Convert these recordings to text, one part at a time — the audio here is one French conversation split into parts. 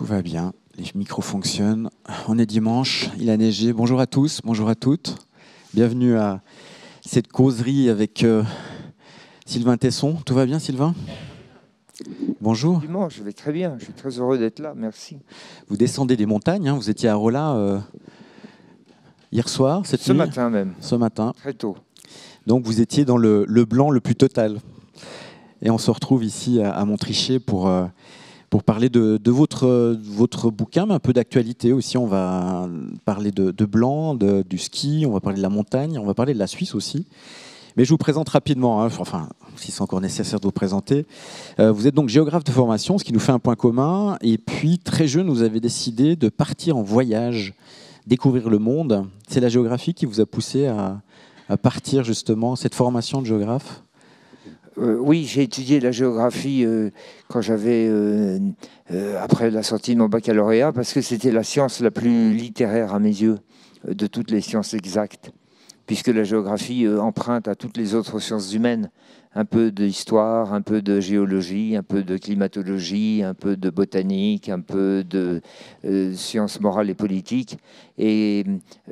Tout va bien, les micros fonctionnent. On est dimanche, il a neigé. Bonjour à tous, bonjour à toutes. Bienvenue à cette causerie avec Sylvain Tesson. Tout va bien, Sylvain? Bonjour. Dimanche, je vais très bien. Je suis très heureux d'être là. Merci. Vous descendez des montagnes, hein. Vous étiez à Rolla hier soir, cette Ce nuit? matin même. Ce matin. Très tôt. Donc vous étiez dans le blanc le plus total. Et on se retrouve ici à Montrichet pour parler de votre bouquin, mais un peu d'actualité aussi. On va parler de blanc, du ski, on va parler de la montagne, on va parler de la Suisse aussi. Mais je vous présente rapidement, hein, enfin, si c'est encore nécessaire de vous présenter. Vous êtes donc géographe de formation, ce qui nous fait un point commun. Et puis, très jeune, vous avez décidé de partir en voyage, découvrir le monde. C'est la géographie qui vous a poussé à partir justement, cette formation de géographe? Oui, j'ai étudié la géographie quand j'avais, après la sortie de mon baccalauréat, parce que c'était la science la plus littéraire à mes yeux de toutes les sciences exactes, puisque la géographie emprunte à toutes les autres sciences humaines, un peu d'histoire, un peu de géologie, un peu de climatologie, un peu de botanique, un peu de sciences morales et politiques. Et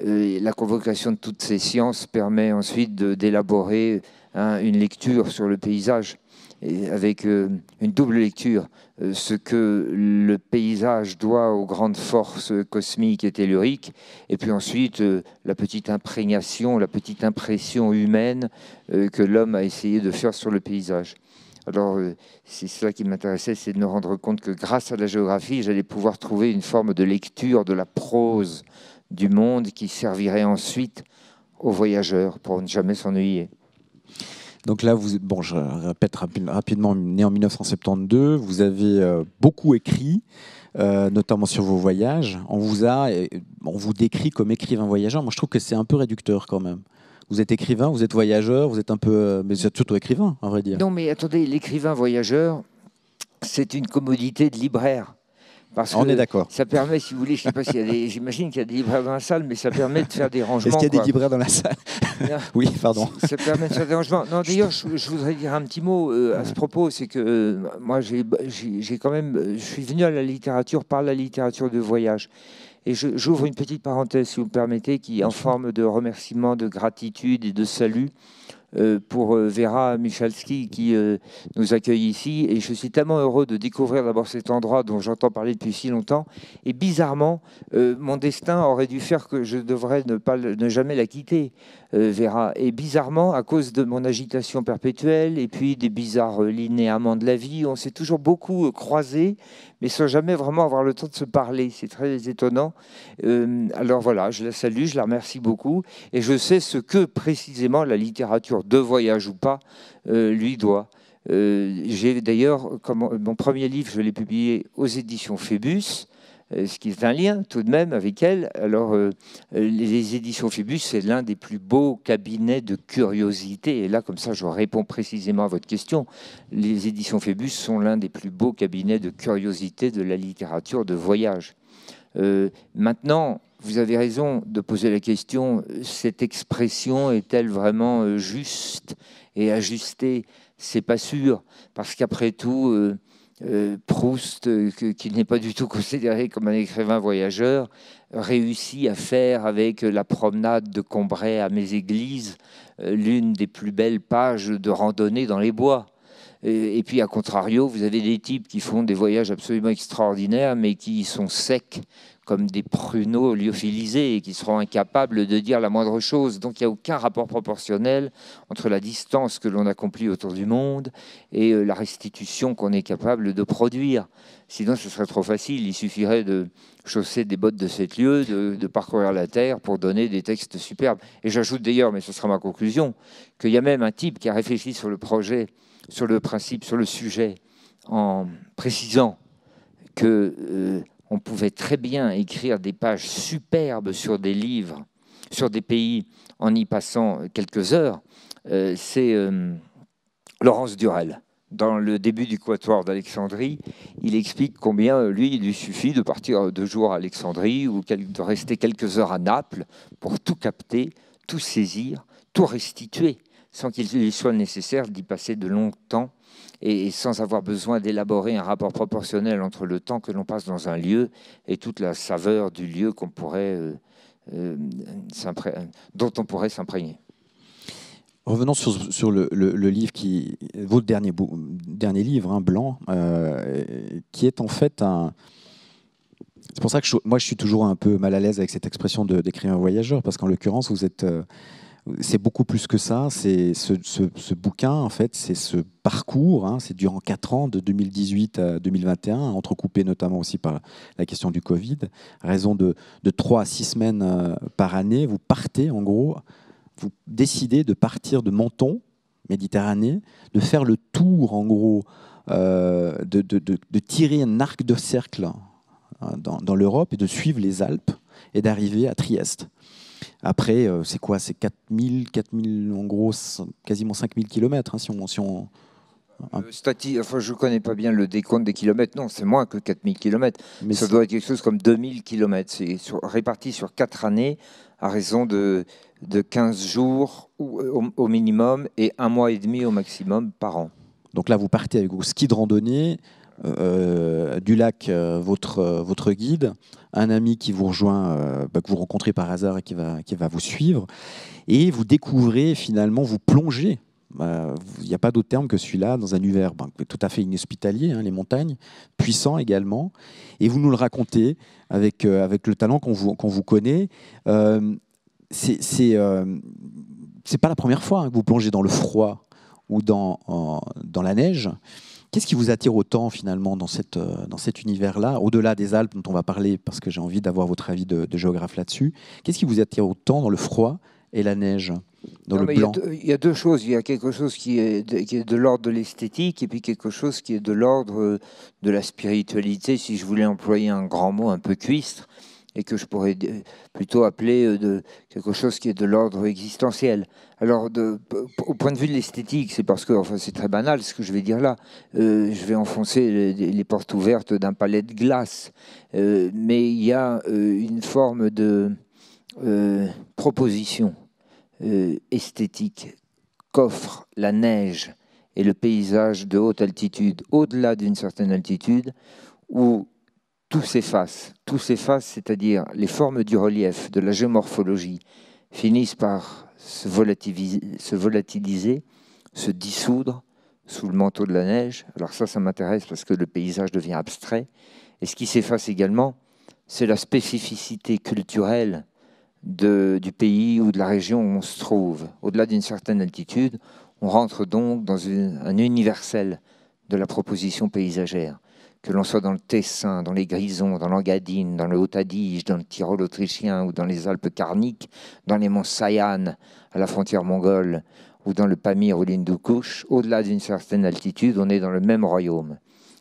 la convocation de toutes ces sciences permet ensuite d'élaborer une lecture sur le paysage, et avec une double lecture, ce que le paysage doit aux grandes forces cosmiques et telluriques, et puis ensuite la petite imprégnation, la petite impression humaine que l'homme a essayé de faire sur le paysage. Alors c'est cela qui m'intéressait, c'est de me rendre compte que grâce à la géographie, j'allais pouvoir trouver une forme de lecture de la prose du monde qui servirait ensuite aux voyageurs pour ne jamais s'ennuyer. Donc là, je répète rapidement, né en 1972, vous avez beaucoup écrit, notamment sur vos voyages. On vous décrit comme écrivain voyageur. Moi, je trouve que c'est un peu réducteur quand même. Vous êtes écrivain, vous êtes voyageur, vous êtes un peu... mais vous êtes surtout écrivain, à vrai dire. Non, mais attendez, l'écrivain voyageur, c'est une commodité de libraire. Parce On que est d'accord. ça permet, si vous voulez, je sais pas s'il y a des, j'imagine qu'il y a des libraires dans la salle, mais ça permet de faire des rangements. Est-ce qu'il y a des libraires dans la salle? Oui, pardon. Ça permet de faire des rangements. Non, d'ailleurs, je voudrais dire un petit mot à ce propos, c'est que moi, j'ai quand même, je suis venu à la littérature par la littérature de voyage. Et j'ouvre une petite parenthèse, si vous me permettez, qui est en forme de remerciement, de gratitude et de salut pour Vera Michalski qui nous accueille ici. Et je suis tellement heureux de découvrir d'abord cet endroit dont j'entends parler depuis si longtemps. Et bizarrement, mon destin aurait dû faire que je devrais ne jamais la quitter, Vera. Et bizarrement, à cause de mon agitation perpétuelle et puis des bizarres linéaments de la vie, on s'est toujours beaucoup croisés, mais sans jamais vraiment avoir le temps de se parler. C'est très étonnant. Alors voilà, je la salue, je la remercie beaucoup. Et je sais ce que précisément la littérature, de voyage ou pas, lui doit. J'ai d'ailleurs, mon premier livre, je l'ai publié aux éditions Phébus, ce qui est un lien tout de même avec elle. Alors, les éditions Phébus, c'est l'un des plus beaux cabinets de curiosité. Et là, comme ça, je réponds précisément à votre question. Les éditions Phébus sont l'un des plus beaux cabinets de curiosité de la littérature de voyage. Maintenant, vous avez raison de poser la question, cette expression est-elle vraiment juste et ajustée? C'est pas sûr, parce qu'après tout, Proust, qui n'est pas du tout considéré comme un écrivain voyageur, réussit à faire avec la promenade de Combray à Méséglise l'une des plus belles pages de randonnée dans les bois. Et puis, à contrario, vous avez des types qui font des voyages absolument extraordinaires, mais qui sont secs, comme des pruneaux lyophilisés, et qui seront incapables de dire la moindre chose. Donc, il n'y a aucun rapport proportionnel entre la distance que l'on accomplit autour du monde et la restitution qu'on est capable de produire. Sinon, ce serait trop facile. Il suffirait de chausser des bottes de 7 lieues, de parcourir la Terre pour donner des textes superbes. Et j'ajoute d'ailleurs, mais ce sera ma conclusion, qu'il y a même un type qui a réfléchi sur le projet, sur le principe, sur le sujet, en précisant que on pouvait très bien écrire des pages superbes sur des livres, sur des pays, en y passant quelques heures. C'est Laurence Durel. Dans le début du Quatuor d'Alexandrie, il explique combien, lui, il lui suffit de partir 2 jours à Alexandrie ou de rester quelques heures à Naples pour tout capter, tout saisir, tout restituer. sans qu'il lui soit nécessaire d'y passer de longs temps et sans avoir besoin d'élaborer un rapport proportionnel entre le temps que l'on passe dans un lieu et toute la saveur du lieu qu'on pourrait, dont on pourrait s'imprégner. Revenons sur le livre votre dernier livre, hein, Blanc, qui est en fait un... C'est pour ça que moi je suis toujours un peu mal à l'aise avec cette expression d'écrivain voyageur, parce qu'en l'occurrence vous êtes... c'est beaucoup plus que ça. C'est ce bouquin, en fait, c'est ce parcours. Hein, c'est durant 4 ans, de 2018 à 2021, entrecoupé notamment aussi par la question du Covid. À raison de 3 à 6 semaines par année, vous partez, en gros, vous décidez de partir de Menton, Méditerranée, de faire le tour, en gros, de tirer un arc de cercle dans l'Europe et de suivre les Alpes et d'arriver à Trieste. Après, c'est quoi? C'est 4000, en gros, quasiment 5000 km. Hein, si on... Enfin, je ne connais pas bien le décompte des kilomètres. Non, c'est moins que 4000 km. Mais ça doit être quelque chose comme 2000 km. C'est réparti sur 4 années à raison de 15 jours au minimum et 1 mois et demi au maximum par an. Donc là, vous partez avec vos skis de randonnée, du lac, votre guide, un ami qui vous rejoint, que vous rencontrez par hasard et qui va vous suivre, et vous découvrez finalement, vous plongez, il n'y a pas d'autre terme que celui-là, dans un univers tout à fait inhospitalier, hein, les montagnes, puissant également, et vous nous le racontez avec le talent qu'on vous connaît. C'est pas la première fois, hein, que vous plongez dans le froid ou dans la neige. Qu'est-ce qui vous attire autant finalement dans cet univers-là, au-delà des Alpes dont on va parler, parce que j'ai envie d'avoir votre avis de géographe là-dessus? Qu'est-ce qui vous attire autant dans le froid et la neige, dans le blanc? Il y a 2 choses. Il y a quelque chose qui est de l'ordre de l'esthétique et puis quelque chose qui est de l'ordre de la spiritualité, si je voulais employer un grand mot un peu cuistre, et que je pourrais plutôt appeler quelque chose qui est de l'ordre existentiel. Alors, au point de vue de l'esthétique, c'est parce que, enfin, c'est très banal ce que je vais dire là, je vais enfoncer les portes ouvertes d'un palais de glace, mais il y a une forme de proposition esthétique qu'offre la neige et le paysage de haute altitude, au-delà d'une certaine altitude, où tout s'efface, c'est-à-dire les formes du relief, de la géomorphologie, finissent par se volatiliser, se dissoudre sous le manteau de la neige. Alors ça m'intéresse parce que le paysage devient abstrait. Et ce qui s'efface également, c'est la spécificité culturelle du pays ou de la région où on se trouve. Au-delà d'une certaine altitude, on rentre donc dans un universel de la proposition paysagère. Que l'on soit dans le Tessin, dans les Grisons, dans l'Engadine, dans le Haut-Adige, dans le Tyrol autrichien ou dans les Alpes carniques, dans les monts Sayan, à la frontière mongole, ou dans le Pamir ou l'Hindu-Kush, au-delà d'une certaine altitude, on est dans le même royaume.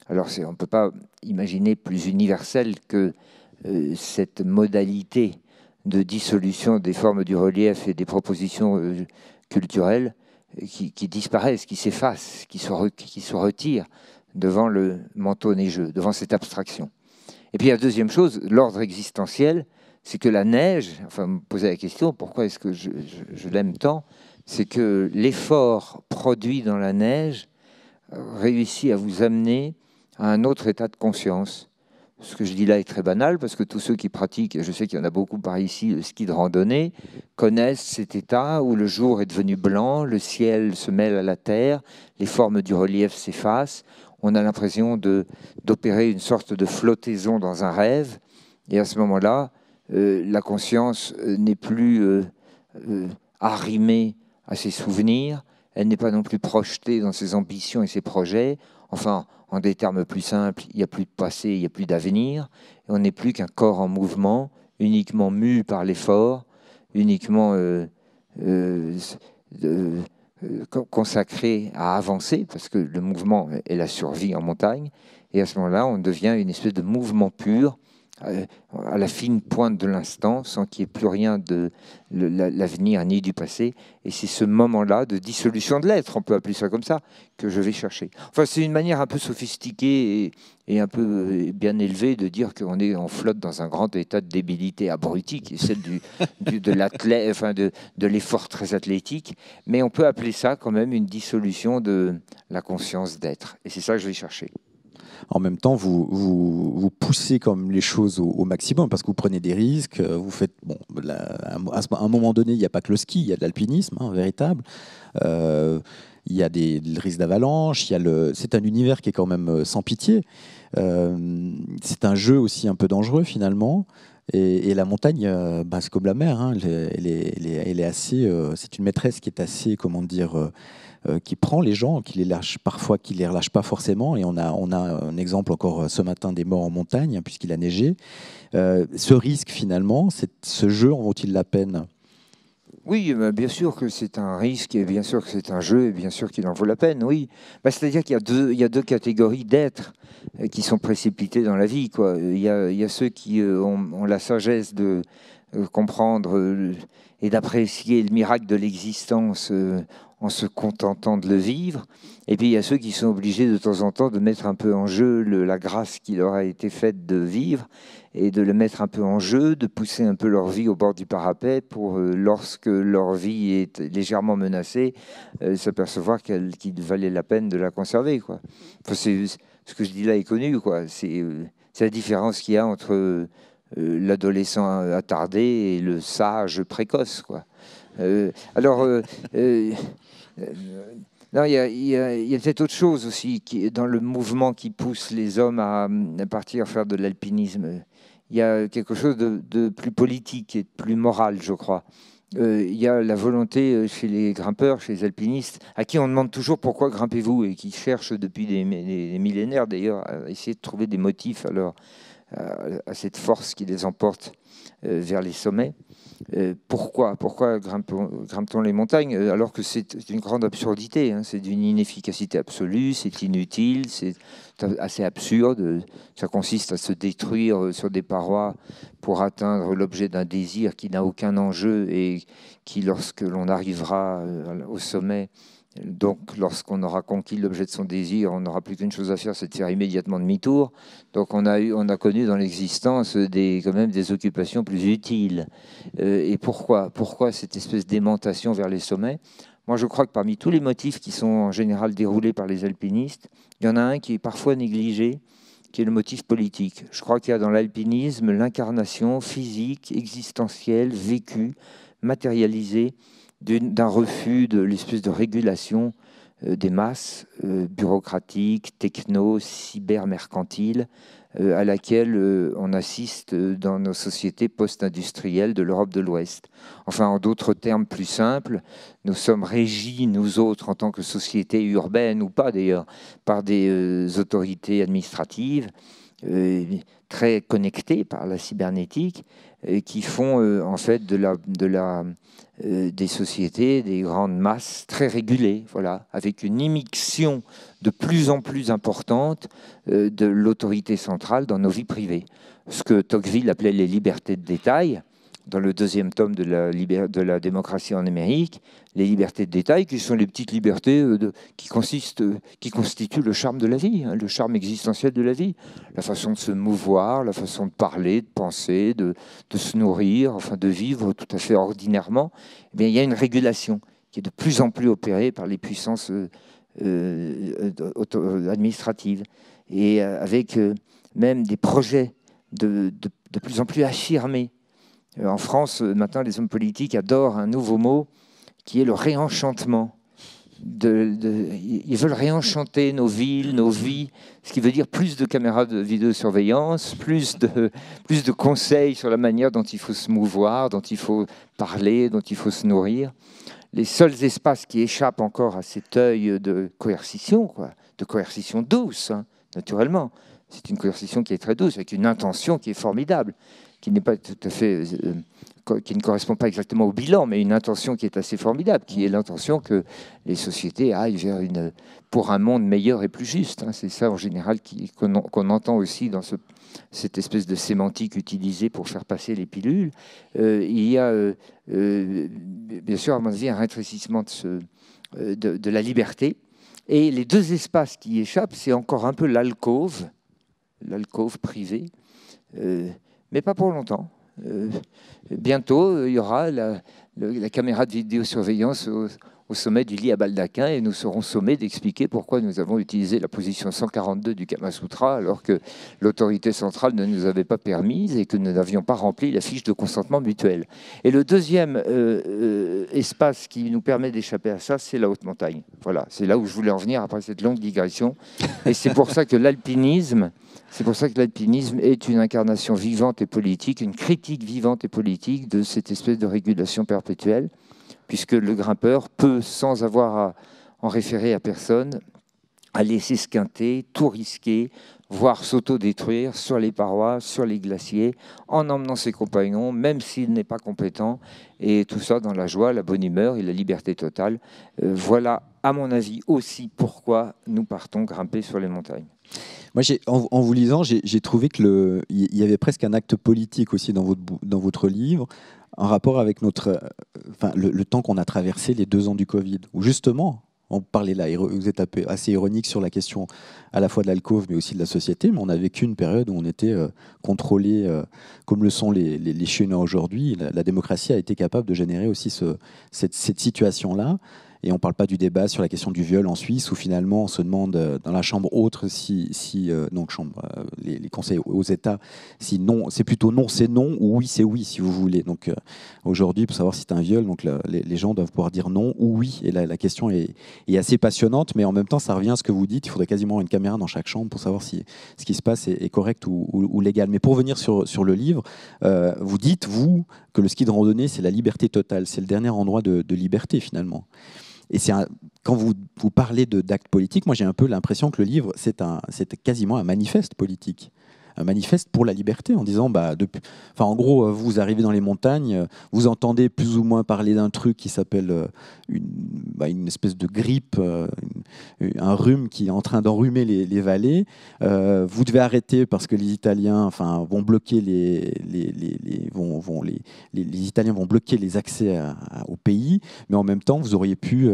Alors on ne peut pas imaginer plus universel que cette modalité de dissolution des formes du relief et des propositions culturelles qui disparaissent, qui s'effacent, qui se retirent devant le manteau neigeux, devant cette abstraction. Et puis la deuxième chose, l'ordre existentiel, c'est que la neige, enfin, me poser la question, pourquoi est-ce que je l'aime tant, c'est que l'effort produit dans la neige réussit à vous amener à un autre état de conscience. Ce que je dis là est très banal, parce que tous ceux qui pratiquent, et je sais qu'il y en a beaucoup par ici, le ski de randonnée, connaissent cet état où le jour est devenu blanc, le ciel se mêle à la terre, les formes du relief s'effacent, on a l'impression d'opérer une sorte de flottaison dans un rêve, et à ce moment-là, la conscience n'est plus arrimée à ses souvenirs, elle n'est pas non plus projetée dans ses ambitions et ses projets. Enfin, en des termes plus simples, il n'y a plus de passé, il n'y a plus d'avenir, et on n'est plus qu'un corps en mouvement, uniquement mu par l'effort, uniquement consacré à avancer, parce que le mouvement est la survie en montagne, et à ce moment-là, on devient une espèce de mouvement pur, à la fine pointe de l'instant, sans qu'il n'y ait plus rien de l'avenir ni du passé. Et c'est ce moment-là de dissolution de l'être, on peut appeler ça comme ça, que je vais chercher. Enfin, c'est une manière un peu sophistiquée et un peu bien élevée de dire on flotte dans un grand état de débilité abrutie, qui est celle de l'effort très athlétique. Mais on peut appeler ça quand même une dissolution de la conscience d'être. Et c'est ça que je vais chercher. En même temps, vous poussez comme les choses au maximum parce que vous prenez des risques. Vous faites, bon, à un moment donné, il n'y a pas que le ski, il y a de l'alpinisme, véritable. Il y a des risques d'avalanche. C'est un univers qui est quand même sans pitié. C'est un jeu aussi un peu dangereux finalement. Et la montagne, c'est comme la mer. Elle est assez. C'est une maîtresse qui est assez, comment dire. Qui prend les gens, qui les lâche parfois, qui les relâche pas forcément. Et on a un exemple encore ce matin des morts en montagne, puisqu'il a neigé. Ce risque, finalement, ce jeu en vaut-il la peine ? Oui, bien sûr que c'est un risque, et bien sûr que c'est un jeu, et bien sûr qu'il en vaut la peine, oui. C'est-à-dire qu'il y a deux catégories d'êtres qui sont précipités dans la vie, quoi. Il y a ceux qui ont la sagesse de comprendre et d'apprécier le miracle de l'existence en se contentant de le vivre. Et puis il y a ceux qui sont obligés de temps en temps de mettre un peu en jeu la grâce qui leur a été faite de vivre et de le mettre un peu en jeu, de pousser un peu leur vie au bord du parapet pour, lorsque leur vie est légèrement menacée, s'apercevoir qu'il valait la peine de la conserver, quoi. Enfin, ce que je dis là est connu, quoi. C'est la différence qu'il y a entre l'adolescent attardé et le sage précoce, quoi. Non, il y a peut-être autre chose aussi qui est dans le mouvement qui pousse les hommes à partir faire de l'alpinisme. Il y a quelque chose de plus politique et de plus moral, je crois. Il y a la volonté chez les grimpeurs, chez les alpinistes, à qui on demande toujours pourquoi grimpez-vous, et qui cherchent depuis des millénaires d'ailleurs à essayer de trouver des motifs à cette force qui les emporte vers les sommets. Pourquoi grimpe-t-on les montagnes alors que c'est une grande absurdité, c'est d'une inefficacité absolue, c'est inutile, c'est assez absurde. Ça consiste à se détruire sur des parois pour atteindre l'objet d'un désir qui n'a aucun enjeu et qui, lorsque l'on arrivera au sommet, donc lorsqu'on aura conquis l'objet de son désir, on n'aura plus qu'une chose à faire, c'est de faire immédiatement demi-tour. Donc on a connu dans l'existence quand même des occupations plus utiles. Et pourquoi cette espèce d'aimantation vers les sommets ? Moi je crois que parmi tous les motifs qui sont en général déroulés par les alpinistes, il y en a un qui est parfois négligé, qui est le motif politique. Je crois qu'il y a dans l'alpinisme l'incarnation physique, existentielle, vécue, matérialisée, d'un refus de l'espèce de régulation des masses bureaucratiques, techno, cyber-mercantiles, à laquelle on assiste dans nos sociétés post-industrielles de l'Europe de l'Ouest. Enfin, en d'autres termes plus simples, nous sommes régis, nous autres, en tant que société urbaine, ou pas d'ailleurs, par des autorités administratives très connectées par la cybernétique, qui font en fait des sociétés, des grandes masses très régulées, voilà, avec une immixtion de plus en plus importante de l'autorité centrale dans nos vies privées. Ce que Tocqueville appelait les libertés de détail, dans le deuxième tome de la démocratie en Amérique, les libertés de détail, qui sont les petites libertés qui constituent le charme de la vie, le charme existentiel de la vie, la façon de se mouvoir, la façon de parler, de penser, de se nourrir, enfin de vivre tout à fait ordinairement. Eh bien, il y a une régulation qui est de plus en plus opérée par les puissances administratives, et avec même des projets de plus en plus affirmés. En France, maintenant, les hommes politiques adorent un nouveau mot qui est le réenchantement. Ils veulent réenchanter nos villes, nos vies, ce qui veut dire plus de caméras de vidéosurveillance, plus de conseils sur la manière dont il faut se mouvoir, dont il faut parler, dont il faut se nourrir. Les seuls espaces qui échappent encore à cet œil de coercition, de coercition douce, naturellement. C'est une coercition qui est très douce, avec une intention qui est formidable, qui n'est pas tout à fait qui ne correspond pas exactement au bilan, mais une intention qui est assez formidable, qui est l'intention que les sociétés aillent pour un monde meilleur et plus juste. C'est ça, en général, qu'on entend aussi dans cette espèce de sémantique utilisée pour faire passer les pilules. Il y a, bien sûr, à mon avis, un rétrécissement de la liberté. Et les deux espaces qui échappent, c'est encore un peu l'alcôve privée, mais pas pour longtemps. Bientôt, il y aura la caméra de vidéosurveillance au sommet du lit à baldaquin et nous serons sommés d'expliquer pourquoi nous avons utilisé la position 142 du Kama Sutra alors que l'autorité centrale ne nous avait pas permise et que nous n'avions pas rempli la fiche de consentement mutuel. Et le deuxième espace qui nous permet d'échapper à ça, c'est la haute montagne. Voilà, c'est là où je voulais en venir après cette longue digression. Et c'est pour ça que l'alpinisme est une incarnation vivante et politique, une critique vivante et politique de cette espèce de régulation perpétuelle, puisque le grimpeur peut, sans avoir à en référer à personne, aller s'esquinter, tout risquer, voire s'auto-détruire sur les parois, sur les glaciers, en emmenant ses compagnons, même s'il n'est pas compétent, et tout ça dans la joie, la bonne humeur et la liberté totale. Voilà, à mon avis, aussi pourquoi nous partons grimper sur les montagnes. Moi, en vous lisant, j'ai trouvé qu'il y avait presque un acte politique aussi dans votre livre, en rapport avec le temps qu'on a traversé, les 2 ans du Covid, où justement, on parlait là, vous êtes assez ironique sur la question à la fois de l'alcôve, mais aussi de la société, mais on a vécu une période où on était contrôlé, comme le sont les Chinois aujourd'hui. La démocratie a été capable de générer aussi cette situation-là. Et on ne parle pas du débat sur la question du viol en Suisse, où finalement on se demande dans la chambre autre les conseils aux États, si non, c'est plutôt non, c'est non, ou oui, c'est oui, si vous voulez. Donc aujourd'hui, pour savoir si c'est un viol, donc les gens doivent pouvoir dire non ou oui. Et la question est assez passionnante, mais en même temps, ça revient à ce que vous dites. Il faudrait quasiment une caméra dans chaque chambre pour savoir si ce qui se passe est correct ou légal. Mais pour venir sur le livre, vous dites, vous, que le ski de randonnée, c'est la liberté totale. C'est le dernier endroit de liberté, finalement. Et quand vous parlez d'actes politiques, moi j'ai un peu l'impression que le livre, c'est quasiment un manifeste politique. Un manifeste pour la liberté, en disant, en gros, vous arrivez dans les montagnes, vous entendez plus ou moins parler d'un truc qui s'appelle une espèce de grippe, un rhume qui est en train d'enrhumer les vallées. Vous devez arrêter parce que les Italiens vont bloquer les Italiens vont bloquer les accès au pays, mais en même temps, vous auriez pu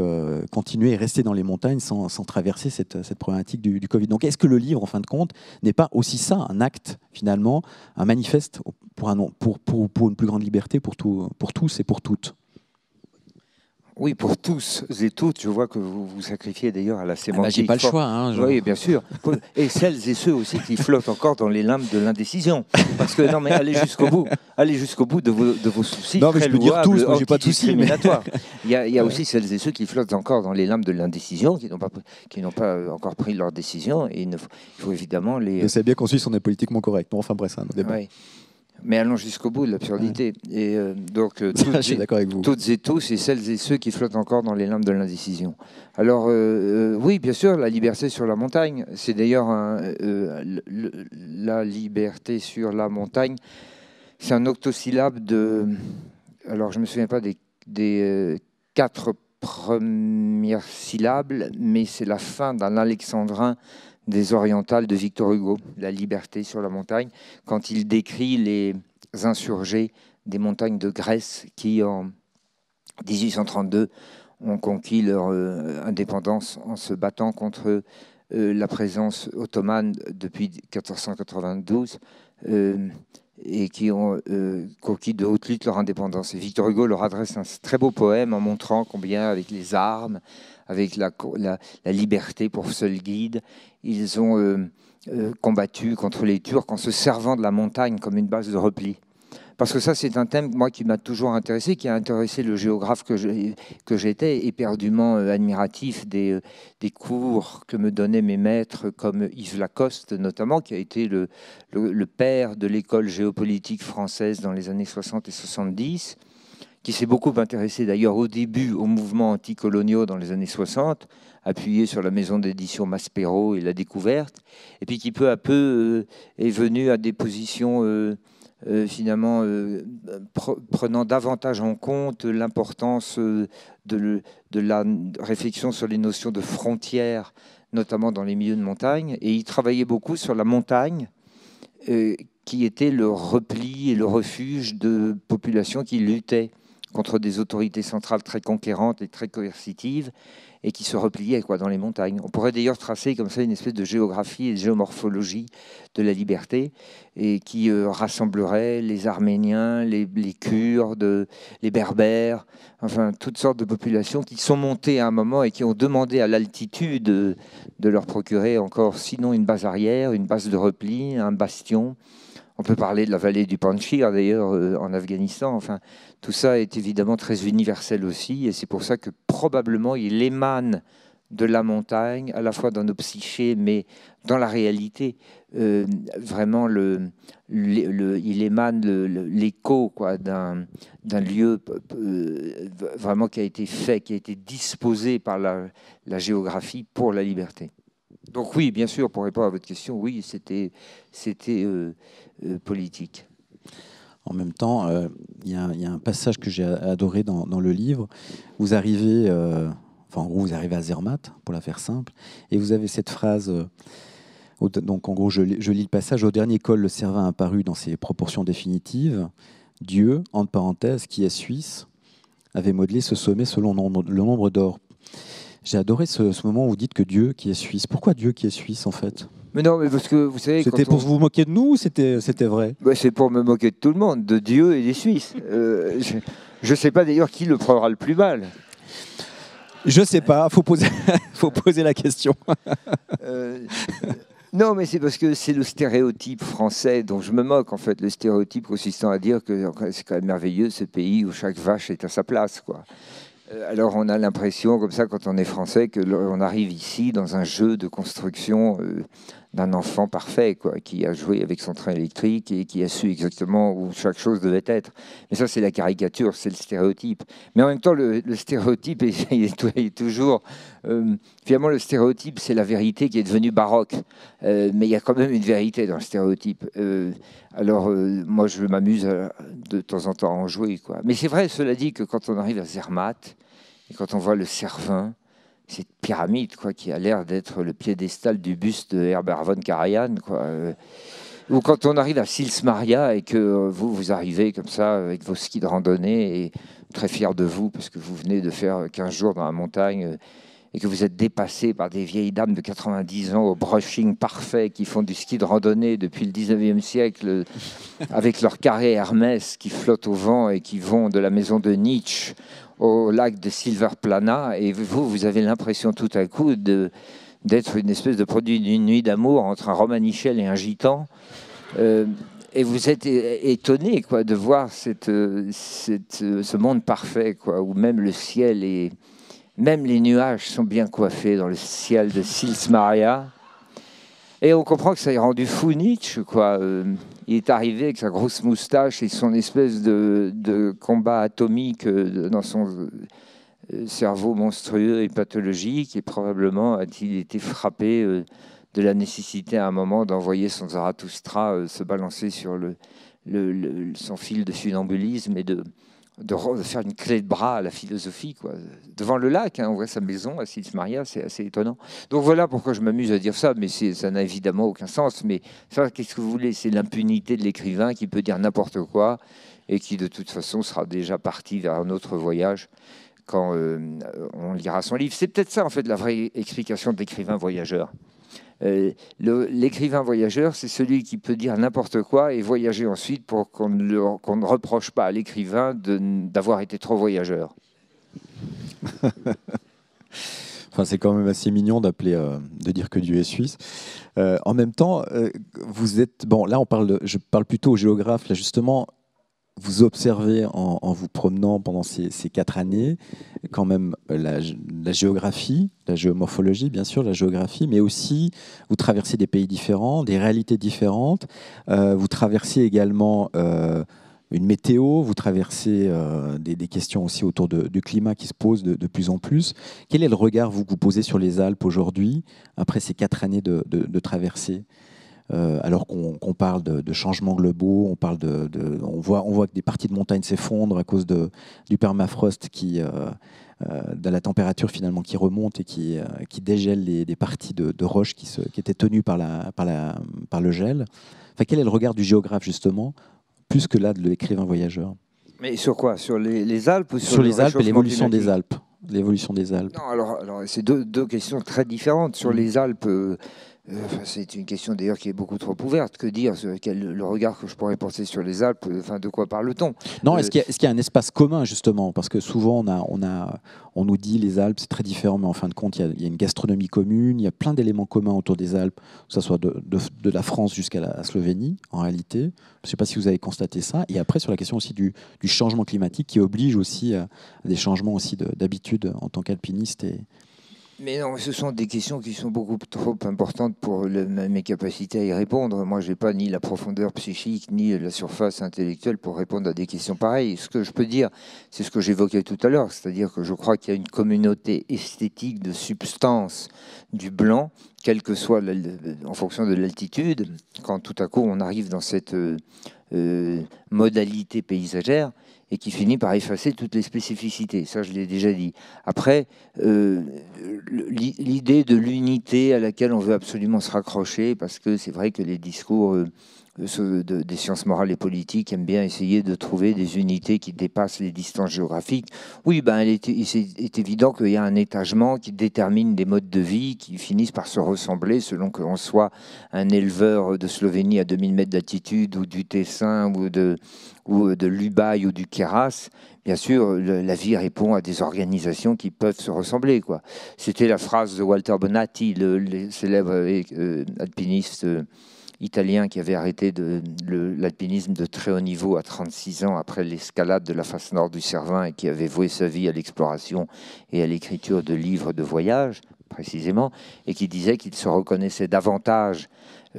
continuer et rester dans les montagnes sans traverser cette problématique du Covid. Donc, est-ce que le livre, en fin de compte, n'est pas aussi ça, un acte, finalement, un manifeste pour une plus grande liberté pour tous et pour toutes? Oui, pour tous et toutes. Je vois que vous vous sacrifiez d'ailleurs à la sémantique. J'ai pas le choix. Oui, bien sûr. Et celles et ceux aussi qui flottent encore dans les limbes de l'indécision. Parce que non, mais allez jusqu'au bout de vos soucis. Non, mais je peux dire tous. Moi, j'ai pas de soucis. Il y a aussi celles et ceux qui flottent encore dans les limbes de l'indécision, qui n'ont pas encore pris leur décision. Et il faut évidemment les. Je sais bien qu'en Suisse, on est politiquement correct. Enfin, bref, c'est un débat. Oui. Mais allons jusqu'au bout de l'absurdité. Et donc, je suis d'accord avec vous. Toutes et tous, et celles et ceux qui flottent encore dans les limbes de l'indécision. Alors, oui, bien sûr, la liberté sur la montagne. C'est d'ailleurs la liberté sur la montagne. C'est un octosyllabe de. Alors, je ne me souviens pas des 4 premières syllabes, mais c'est la fin d'un alexandrin des orientales de Victor Hugo, La liberté sur la montagne, quand il décrit les insurgés des montagnes de Grèce qui, en 1832, ont conquis leur indépendance en se battant contre la présence ottomane depuis 1492 et qui ont conquis de haute lutte leur indépendance. Et Victor Hugo leur adresse un très beau poème en montrant combien, avec les armes, avec la liberté pour seul guide, ils ont combattu contre les Turcs en se servant de la montagne comme une base de repli. Parce que ça, c'est un thème, moi, qui m'a toujours intéressé, qui a intéressé le géographe que j'étais, éperdument admiratif des cours que me donnaient mes maîtres, comme Yves Lacoste, notamment, qui a été le père de l'école géopolitique française dans les années 60 et 70, qui s'est beaucoup intéressé d'ailleurs au début aux mouvements anticoloniaux dans les années 60, appuyé sur la maison d'édition Maspero et La Découverte, et puis qui peu à peu est venu à des positions finalement prenant davantage en compte l'importance de la réflexion sur les notions de frontières, notamment dans les milieux de montagne. Et il travaillait beaucoup sur la montagne, qui était le repli et le refuge de populations qui luttaient contre des autorités centrales très conquérantes et très coercitives, et qui se repliaient dans les montagnes. On pourrait d'ailleurs tracer comme ça une espèce de géographie et de géomorphologie de la liberté, et qui rassemblerait les Arméniens, les Kurdes, les Berbères, enfin toutes sortes de populations qui sont montées à un moment et qui ont demandé à l'altitude de leur procurer encore, sinon une base arrière, une base de repli, un bastion. On peut parler de la vallée du Panjshir, d'ailleurs, en Afghanistan. Enfin, tout ça est évidemment très universel aussi, et c'est pour ça que probablement il émane de la montagne, à la fois dans nos psychés, mais dans la réalité. Vraiment, il émane l'écho d'un lieu vraiment qui a été fait, qui a été disposé par la géographie pour la liberté. Donc oui, bien sûr, pour répondre à votre question, oui, c'était politique. En même temps, il y a un passage que j'ai adoré dans le livre. Vous arrivez, en gros, vous arrivez à Zermatt, pour la faire simple, et vous avez cette phrase. Donc, en gros, je lis le passage. Au dernier col, le Cervin apparut dans ses proportions définitives. Dieu, entre parenthèses, qui est suisse, avait modelé ce sommet selon le nombre d'or. J'ai adoré ce moment où vous dites que Dieu qui est suisse. Pourquoi Dieu qui est suisse, en fait ? Mais non, mais parce que vous savez... C'était pour vous moquer de nous ou c'était vrai ? C'est pour me moquer de tout le monde, de Dieu et des Suisses. Je ne sais pas d'ailleurs qui le prendra le plus mal. Je ne sais pas, faut poser la question. Non, mais c'est parce que c'est le stéréotype français dont je me moque, en fait. Le stéréotype consistant à dire que c'est quand même merveilleux, ce pays où chaque vache est à sa place, quoi. Alors on a l'impression, comme ça, quand on est français, qu'on arrive ici dans un jeu de construction d'un enfant parfait, quoi, qui a joué avec son train électrique et qui a su exactement où chaque chose devait être. Mais ça, c'est la caricature, c'est le stéréotype. Mais en même temps, le stéréotype, il est toujours... finalement, le stéréotype, c'est la vérité qui est devenue baroque. Mais il y a quand même une vérité dans le stéréotype. Alors, moi, je m'amuse de temps en temps à en jouer, quoi. Mais c'est vrai, cela dit, que quand on arrive à Zermatt, et quand on voit le Cervin, cette pyramide, quoi, qui a l'air d'être le piédestal du buste de Herbert von Karajan, quoi. Ou quand on arrive à Sils Maria et que vous arrivez comme ça avec vos skis de randonnée et très fiers de vous parce que vous venez de faire 15 jours dans la montagne et que vous êtes dépassé par des vieilles dames de 90 ans au brushing parfait qui font du ski de randonnée depuis le 19e siècle avec leurs carrés Hermès qui flottent au vent et qui vont de la maison de Nietzsche au lac de Silverplana, et vous avez l'impression tout à coup d'être une espèce de produit d'une nuit d'amour entre un romanichel et un gitan, et vous êtes étonné, quoi, de voir ce monde parfait, quoi, où même le ciel et même les nuages sont bien coiffés dans le ciel de Sils Maria. Et on comprend que ça ait rendu fou Nietzsche, quoi. Il est arrivé avec sa grosse moustache et son espèce de combat atomique dans son cerveau monstrueux et pathologique, et probablement a-t-il été frappé de la nécessité à un moment d'envoyer son Zarathustra se balancer sur son fil de funambulisme et de faire une clé de bras à la philosophie, quoi. Devant le lac, hein, on voit sa maison à Sils Maria, c'est assez étonnant. Donc voilà pourquoi je m'amuse à dire ça, mais ça n'a évidemment aucun sens. Mais ça, qu'est-ce que vous voulez? C'est l'impunité de l'écrivain qui peut dire n'importe quoi et qui, de toute façon, sera déjà parti vers un autre voyage quand on lira son livre. C'est peut-être ça, en fait, la vraie explication de l'écrivain voyageur. L'écrivain voyageur, c'est celui qui peut dire n'importe quoi et voyager ensuite pour qu'on ne reproche pas à l'écrivain d'avoir été trop voyageur. Enfin, c'est quand même assez mignon de dire que Dieu est suisse. En même temps, vous êtes... Bon, là, je parle plutôt aux géographes. Là, justement, vous observez en vous promenant pendant ces 4 années quand même la géographie, la géomorphologie, bien sûr, la géographie, mais aussi vous traversez des pays différents, des réalités différentes. Vous traversez également une météo, vous traversez des questions aussi autour du climat qui se posent de plus en plus. Quel est le regard que vous posez sur les Alpes aujourd'hui, après ces 4 années de traversée ? alors qu'on parle de changements globaux, on voit que des parties de montagne s'effondrent à cause du permafrost de la température finalement qui remonte et qui dégèle des parties de roches qui étaient tenues par le gel. Enfin, quel est le regard du géographe justement, plus que là de l'écrivain voyageur? Mais sur quoi? Sur les Alpes ou sur les Alpes et l'évolution climatique? des Alpes. L'évolution des Alpes. Non, alors c'est deux questions très différentes. Sur les Alpes, c'est une question d'ailleurs qui est beaucoup trop ouverte. Que dire? Le regard que je pourrais porter sur les Alpes, enfin, de quoi parle-t-on? Non, est-ce qu'il y a un espace commun justement? Parce que souvent on nous dit les Alpes c'est très différent, mais en fin de compte il y a une gastronomie commune, il y a plein d'éléments communs autour des Alpes, que ce soit de la France jusqu'à la Slovénie en réalité. Je ne sais pas si vous avez constaté ça. Et après sur la question aussi du changement climatique qui oblige aussi à des changements aussi d'habitude en tant qu'alpiniste. Mais non, ce sont des questions qui sont beaucoup trop importantes pour mes capacités à y répondre. Moi, je n'ai pas ni la profondeur psychique, ni la surface intellectuelle pour répondre à des questions pareilles. Ce que je peux dire, c'est ce que j'évoquais tout à l'heure, c'est-à-dire que je crois qu'il y a une communauté esthétique de substance du blanc, quelle que soit en fonction de l'altitude, quand tout à coup on arrive dans cette modalité paysagère, et qui finit par effacer toutes les spécificités. Ça, je l'ai déjà dit. Après, l'idée de l'unité à laquelle on veut absolument se raccrocher, parce que c'est vrai que les discours des sciences morales et politiques aiment bien essayer de trouver des unités qui dépassent les distances géographiques. Oui, ben, c'est évident qu'il y a un étagement qui détermine des modes de vie qui finissent par se ressembler selon qu'on soit un éleveur de Slovénie à 2000 mètres d'altitude ou du Tessin ou de l'Ubaye ou du Keras. Bien sûr, la vie répond à des organisations qui peuvent se ressembler, quoi. C'était la phrase de Walter Bonatti, le célèbre alpiniste italien qui avait arrêté l'alpinisme de très haut niveau à 36 ans après l'escalade de la face nord du Cervin et qui avait voué sa vie à l'exploration et à l'écriture de livres de voyage, précisément, et qui disait qu'il se reconnaissait davantage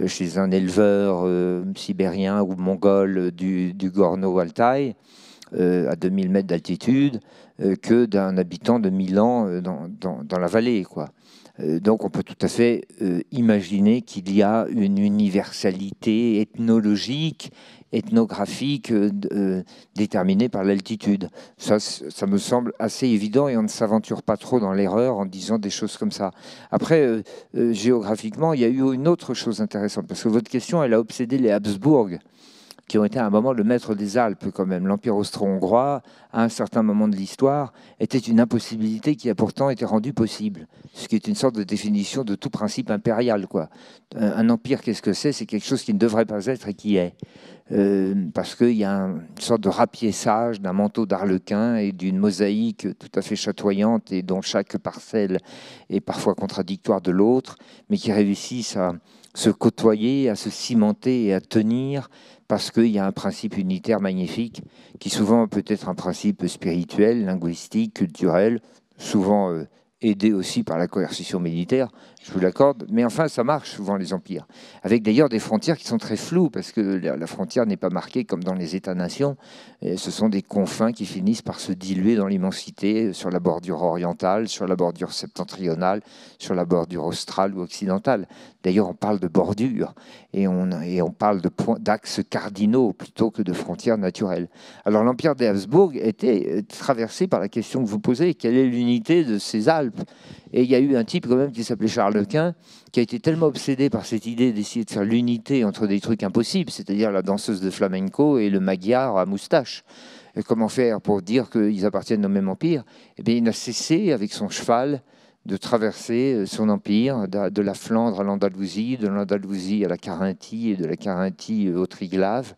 chez un éleveur sibérien ou mongol du Gorno-Altaï, à 2000 mètres d'altitude, que d'un habitant de Milan dans la vallée, quoi. Donc on peut tout à fait imaginer qu'il y a une universalité ethnologique, ethnographique déterminée par l'altitude. Ça me semble assez évident et on ne s'aventure pas trop dans l'erreur en disant des choses comme ça. Après, géographiquement, il y a eu une autre chose intéressante, parce que votre question, elle a obsédé les Habsbourg, qui ont été à un moment le maître des Alpes quand même. L'Empire austro-hongrois, à un certain moment de l'histoire, était une impossibilité qui a pourtant été rendue possible, ce qui est une sorte de définition de tout principe impérial, quoi. Un empire, qu'est-ce que c'est? C'est quelque chose qui ne devrait pas être et qui est. Parce qu'il y a une sorte de rapiessage d'un manteau d'arlequin et d'une mosaïque tout à fait chatoyante et dont chaque parcelle est parfois contradictoire de l'autre, mais qui réussissent à se côtoyer, à se cimenter et à tenir, parce qu'il y a un principe unitaire magnifique, qui souvent peut être un principe spirituel, linguistique, culturel, souvent aidé aussi par la coercition militaire, je vous l'accorde, mais enfin ça marche souvent les empires, avec d'ailleurs des frontières qui sont très floues, parce que la frontière n'est pas marquée comme dans les États-nations, ce sont des confins qui finissent par se diluer dans l'immensité, sur la bordure orientale, sur la bordure septentrionale, sur la bordure australe ou occidentale. D'ailleurs on parle de bordure, et on parle d'axes cardinaux plutôt que de frontières naturelles. Alors l'empire des Habsbourg était traversé par la question que vous posez, quelle est l'unité de ces Alpes? Et il y a eu un type quand même qui s'appelait Charles Quint, qui a été tellement obsédé par cette idée d'essayer de faire l'unité entre des trucs impossibles, c'est-à-dire la danseuse de flamenco et le magyar à moustache. Et comment faire pour dire qu'ils appartiennent au même empire? Eh bien, il n'a cessé avec son cheval de traverser son empire, de la Flandre à l'Andalousie, de l'Andalousie à la Carinthie et de la Carinthie au Triglav.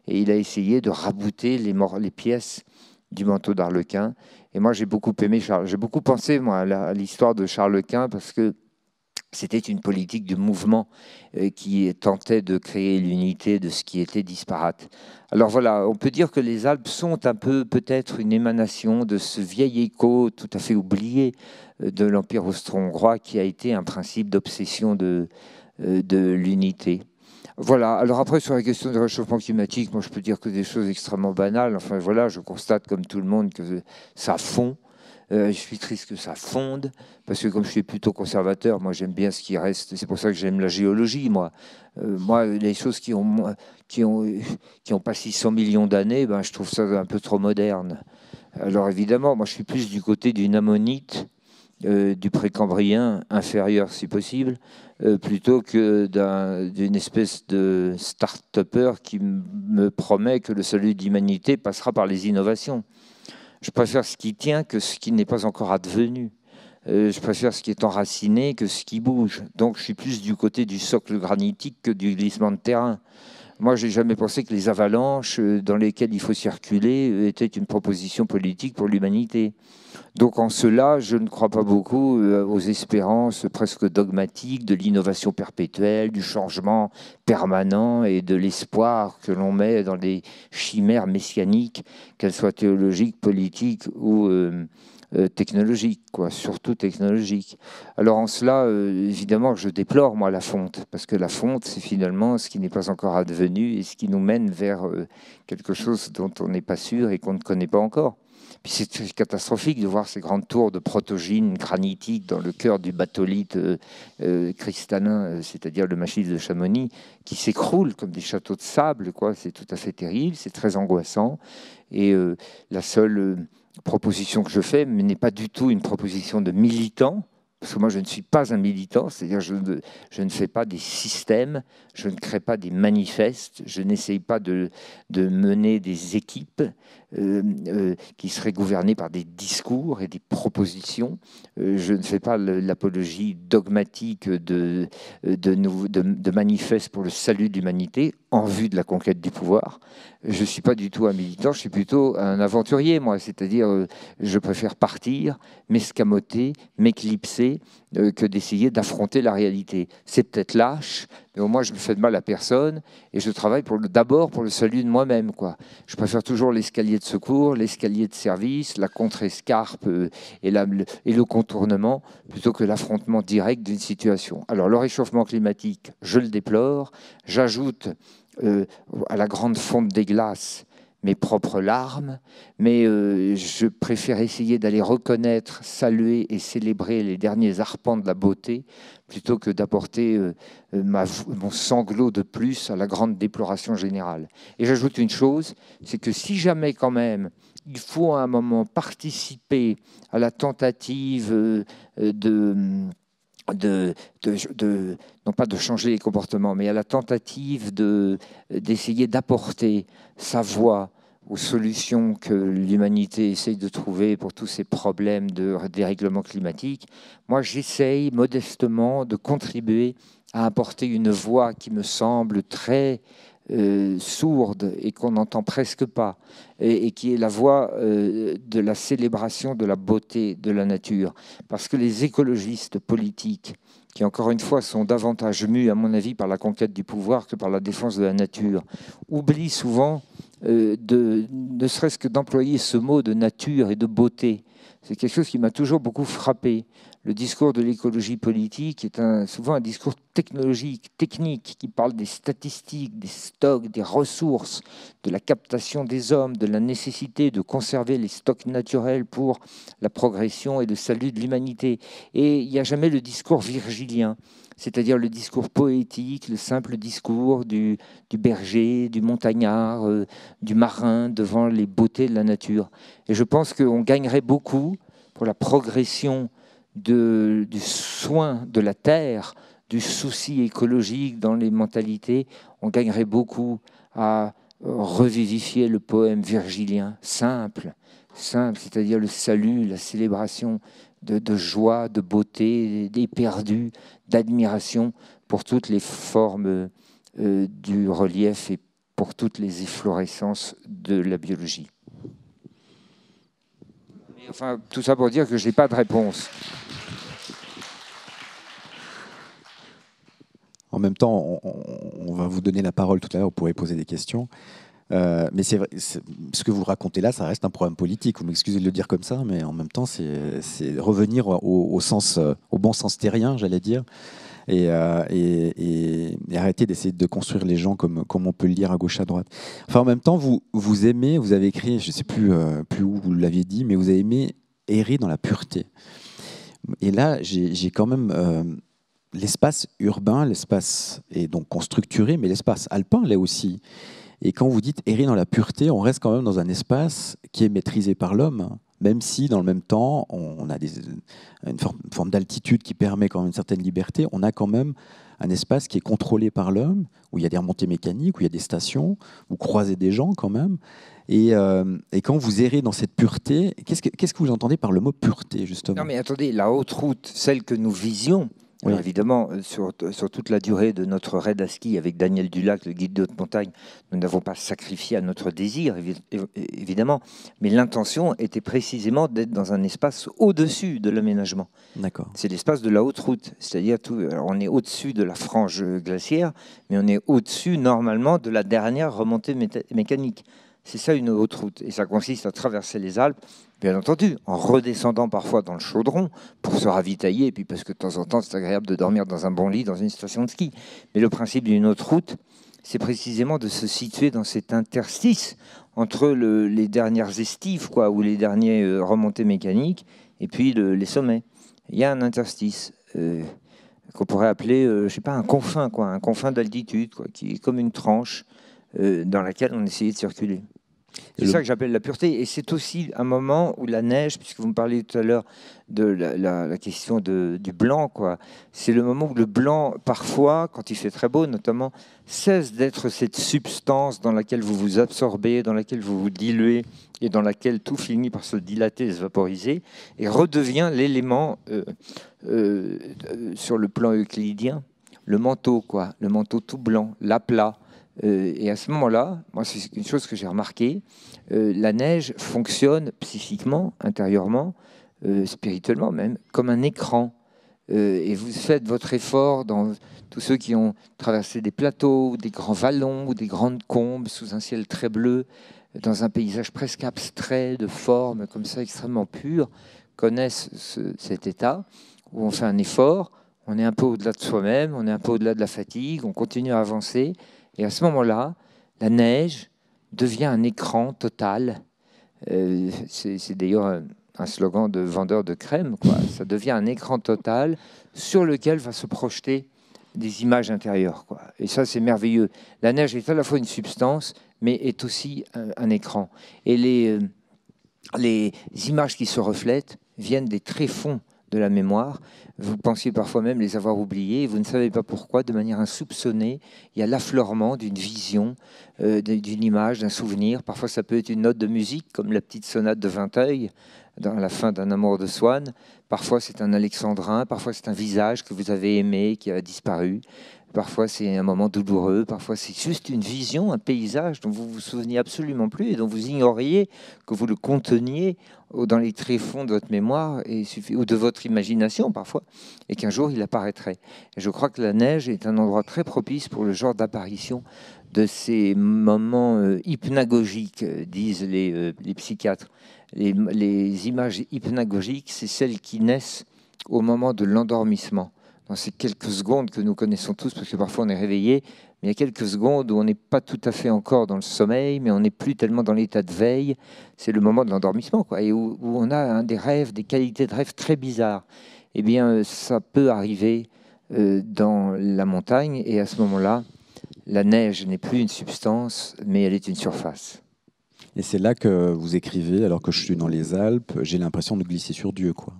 Et il a essayé de rabouter les pièces du manteau d'Arlequin. Et moi, j'ai beaucoup aimé j'ai beaucoup pensé moi, à l'histoire de Charles Quint, parce que c'était une politique de mouvement qui tentait de créer l'unité de ce qui était disparate. Alors voilà, on peut dire que les Alpes sont un peu peut-être une émanation de ce vieil écho tout à fait oublié de l'Empire austro-hongrois qui a été un principe d'obsession de l'unité. Voilà, alors après sur la question du réchauffement climatique, moi je peux dire que des choses extrêmement banales. Enfin voilà, je constate comme tout le monde que ça fond. Je suis triste que ça fonde, parce que comme je suis plutôt conservateur, moi j'aime bien ce qui reste. C'est pour ça que j'aime la géologie, moi. Moi, les choses qui ont pas 600 millions d'années, ben, je trouve ça un peu trop moderne. Alors évidemment, moi je suis plus du côté d'une ammonite, du précambrien inférieur si possible, plutôt que d'une espèce de start-upper qui me promet que le salut de l'humanité passera par les innovations. Je préfère ce qui tient que ce qui n'est pas encore advenu. Je préfère ce qui est enraciné que ce qui bouge. Donc je suis plus du côté du socle granitique que du glissement de terrain. Moi, je n'ai jamais pensé que les avalanches dans lesquelles il faut circuler étaient une proposition politique pour l'humanité. Donc en cela, je ne crois pas beaucoup aux espérances presque dogmatiques de l'innovation perpétuelle, du changement permanent et de l'espoir que l'on met dans les chimères messianiques, qu'elles soient théologiques, politiques ou technologiques, quoi, surtout technologiques. Alors en cela, évidemment, je déplore, moi, la fonte, parce que la fonte, c'est finalement ce qui n'est pas encore advenu et ce qui nous mène vers quelque chose dont on n'est pas sûr et qu'on ne connaît pas encore. Puis c'est catastrophique de voir ces grandes tours de protogynes granitiques dans le cœur du batholithe cristallin, c'est-à-dire le massif de Chamonix, qui s'écroulent comme des châteaux de sable, quoi. C'est tout à fait terrible, c'est très angoissant. Et la seule proposition que je fais, mais n'est pas du tout une proposition de militant, parce que moi je ne suis pas un militant, c'est-à-dire je ne fais pas des systèmes, je ne crée pas des manifestes, je n'essaye pas de mener des équipes qui seraient gouvernées par des discours et des propositions. Je ne fais pas l'apologie dogmatique de manifestes pour le salut de l'humanité en vue de la conquête du pouvoir. Je ne suis pas du tout un militant, je suis plutôt un aventurier, moi, c'est-à-dire je préfère partir, m'escamoter, m'éclipser, que d'essayer d'affronter la réalité. C'est peut-être lâche, mais au moins je ne fais de mal à personne et je travaille d'abord pour le salut de moi-même, quoi. Je préfère toujours l'escalier de secours, l'escalier de service, la contre-escarpe et le contournement plutôt que l'affrontement direct d'une situation. Alors le réchauffement climatique, je le déplore. J'ajoute à la grande fonte des glaces mes propres larmes, mais je préfère essayer d'aller reconnaître, saluer et célébrer les derniers arpents de la beauté plutôt que d'apporter mon sanglot de plus à la grande déploration générale. Et j'ajoute une chose, c'est que si jamais quand même il faut à un moment participer à la tentative non pas de changer les comportements, mais à la tentative d'essayer d'apporter sa voix aux solutions que l'humanité essaye de trouver pour tous ces problèmes de dérèglement climatique, moi j'essaye modestement de contribuer à apporter une voix qui me semble très sourde et qu'on n'entend presque pas, et qui est la voix de la célébration de la beauté de la nature. Parce que les écologistes politiques, qui encore une fois sont davantage mus, à mon avis, par la conquête du pouvoir que par la défense de la nature, oublient souvent ne serait-ce que d'employer ce mot de nature et de beauté. C'est quelque chose qui m'a toujours beaucoup frappé. Le discours de l'écologie politique est souvent un discours technologique, technique, qui parle des statistiques, des stocks, des ressources, de la captation des hommes, de la nécessité de conserver les stocks naturels pour la progression et le salut de l'humanité. Et il n'y a jamais le discours virgilien, c'est-à-dire le discours poétique, le simple discours du berger, du montagnard, du marin devant les beautés de la nature. Et je pense qu'on gagnerait beaucoup pour la progression du soin de la terre, du souci écologique dans les mentalités. On gagnerait beaucoup à revivifier le poème virgilien, simple, c'est-à-dire le salut, la célébration de joie, de beauté, d'éperdus, d'admiration pour toutes les formes du relief et pour toutes les efflorescences de la biologie. Enfin, tout ça pour dire que je n'ai pas de réponse. En même temps, on va vous donner la parole tout à l'heure, vous pourrez poser des questions. Mais c'est vrai, ce que vous racontez là, ça reste un problème politique. Vous m'excusez de le dire comme ça, mais en même temps, c'est revenir au bon sens terrien, j'allais dire, et arrêter d'essayer de construire les gens comme on peut le lire à gauche, à droite. Enfin, en même temps, vous aimez, vous avez écrit, je ne sais plus où vous l'aviez dit, mais vous avez aimé errer dans la pureté. Et là, j'ai quand même l'espace urbain, l'espace est donc constructuré, mais l'espace alpin l'est aussi. Et quand vous dites errer dans la pureté, on reste quand même dans un espace qui est maîtrisé par l'homme, même si dans le même temps, on a une forme d'altitude qui permet quand même une certaine liberté, on a quand même un espace qui est contrôlé par l'homme, où il y a des remontées mécaniques, où il y a des stations, vous croisez des gens quand même. Et quand vous errez dans cette pureté, qu'est-ce que vous entendez par le mot pureté, justement? Non, mais attendez, la haute route, celle que nous visions, Oui. alors évidemment, sur toute la durée de notre raid à ski avec Daniel Dulac, le guide de haute montagne, nous n'avons pas sacrifié à notre désir, évidemment, mais l'intention était précisément d'être dans un espace au-dessus de l'aménagement. D'accord. C'est l'espace de la haute route, c'est-à-dire alors on est au-dessus de la frange glaciaire, mais on est au-dessus normalement de la dernière remontée mécanique. C'est ça une haute route, et ça consiste à traverser les Alpes, bien entendu, en redescendant parfois dans le chaudron pour se ravitailler, et puis parce que de temps en temps c'est agréable de dormir dans un bon lit dans une station de ski. Mais le principe d'une haute route, c'est précisément de se situer dans cet interstice entre les dernières estives, quoi, ou les dernières remontées mécaniques, et puis les sommets. Il y a un interstice qu'on pourrait appeler, je sais pas, un confin, quoi, un confin d'altitude, quoi, qui est comme une tranche dans laquelle on essayait de circuler. C'est ça que j'appelle la pureté. Et c'est aussi un moment où la neige, puisque vous me parliez tout à l'heure de la question du blanc, quoi. C'est le moment où le blanc, parfois, quand il fait très beau notamment, cesse d'être cette substance dans laquelle vous vous absorbez, dans laquelle vous vous diluez et dans laquelle tout finit par se dilater et se vaporiser, et redevient l'élément sur le plan euclidien, le manteau, quoi, le manteau tout blanc, l'aplat. Et à ce moment-là, moi, c'est une chose que j'ai remarqué, la neige fonctionne psychiquement, intérieurement, spirituellement même, comme un écran. Et vous faites votre effort dans tous ceux qui ont traversé des plateaux, des grands vallons, ou des grandes combes sous un ciel très bleu, dans un paysage presque abstrait, de formes comme ça, extrêmement pures, connaissent cet état où on fait un effort, on est un peu au-delà de soi-même, on est un peu au-delà de la fatigue, on continue à avancer. Et à ce moment-là, la neige devient un écran total. C'est d'ailleurs un slogan de vendeur de crème, quoi. Ça devient un écran total sur lequel va se projeter des images intérieures, quoi. Et ça, c'est merveilleux. La neige est à la fois une substance, mais est aussi un écran. Et les images qui se reflètent viennent des tréfonds de la mémoire. Vous pensiez parfois même les avoir oubliés, et vous ne savez pas pourquoi, de manière insoupçonnée, il y a l'affleurement d'une vision, d'une image, d'un souvenir. Parfois, ça peut être une note de musique, comme la petite sonate de Vinteuil, dans la fin d'un Amour de Swann. Parfois, c'est un alexandrin, parfois, c'est un visage que vous avez aimé, qui a disparu. Parfois, c'est un moment douloureux, parfois, c'est juste une vision, un paysage dont vous vous souveniez absolument plus et dont vous ignoriez que vous le conteniez dans les tréfonds de votre mémoire ou de votre imagination parfois, et qu'un jour il apparaîtrait. Et je crois que la neige est un endroit très propice pour le genre d'apparition de ces moments hypnagogiques, disent les psychiatres. Les images hypnagogiques, c'est celles qui naissent au moment de l'endormissement. Dans ces quelques secondes que nous connaissons tous, parce que parfois on est réveillé, mais il y a quelques secondes où on n'est pas tout à fait encore dans le sommeil, mais on n'est plus tellement dans l'état de veille. C'est le moment de l'endormissement, quoi, et où on a des rêves, des qualités de rêve très bizarres. Eh bien, ça peut arriver dans la montagne, et à ce moment-là, la neige n'est plus une substance, mais elle est une surface. Et c'est là que vous écrivez, alors que je suis dans les Alpes, j'ai l'impression de glisser sur Dieu, quoi.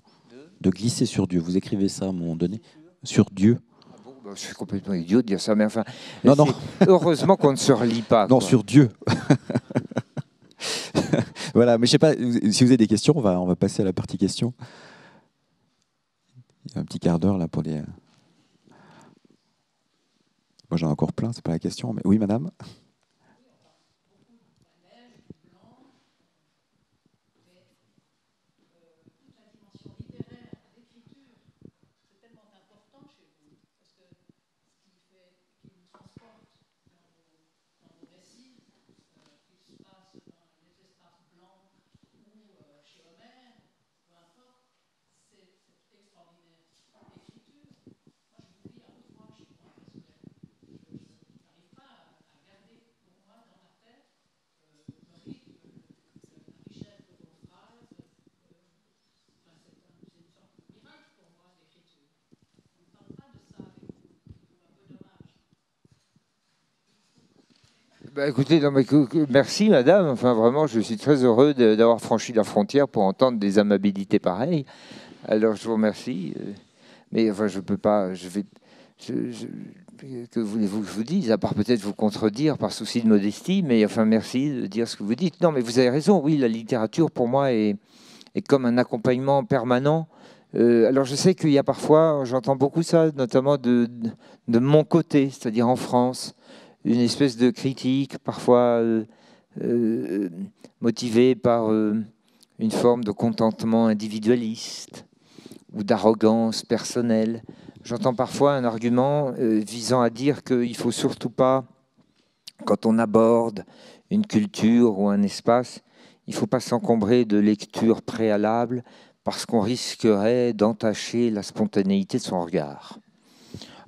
De glisser sur Dieu. Vous écrivez ça à un moment donné? Sur Dieu? Ah bon, bah, je suis complètement idiot de dire ça, mais enfin, Non, non. heureusement qu'on ne se relie pas. Non, quoi. sur Dieu. Voilà, mais je sais pas, si vous avez des questions, on va passer à la partie questions. Il y a un petit quart d'heure là pour les... Moi j'en ai encore plein, c'est pas la question, mais oui madame. Écoutez, non, mais merci madame. Enfin, vraiment, je suis très heureux d'avoir franchi la frontière pour entendre des amabilités pareilles. Alors, je vous remercie. Mais enfin, je peux pas. Que voulez-vous que je vous dise, à part peut-être vous contredire par souci de modestie, mais enfin, merci de dire ce que vous dites. Non, mais vous avez raison. Oui, la littérature, pour moi, est comme un accompagnement permanent. Alors, je sais qu'il y a parfois, j'entends beaucoup ça, notamment de mon côté, c'est-à-dire en France, une espèce de critique, parfois motivée par une forme de contentement individualiste ou d'arrogance personnelle. J'entends parfois un argument visant à dire qu'il ne faut surtout pas, quand on aborde une culture ou un espace, il ne faut pas s'encombrer de lectures préalables parce qu'on risquerait d'entacher la spontanéité de son regard.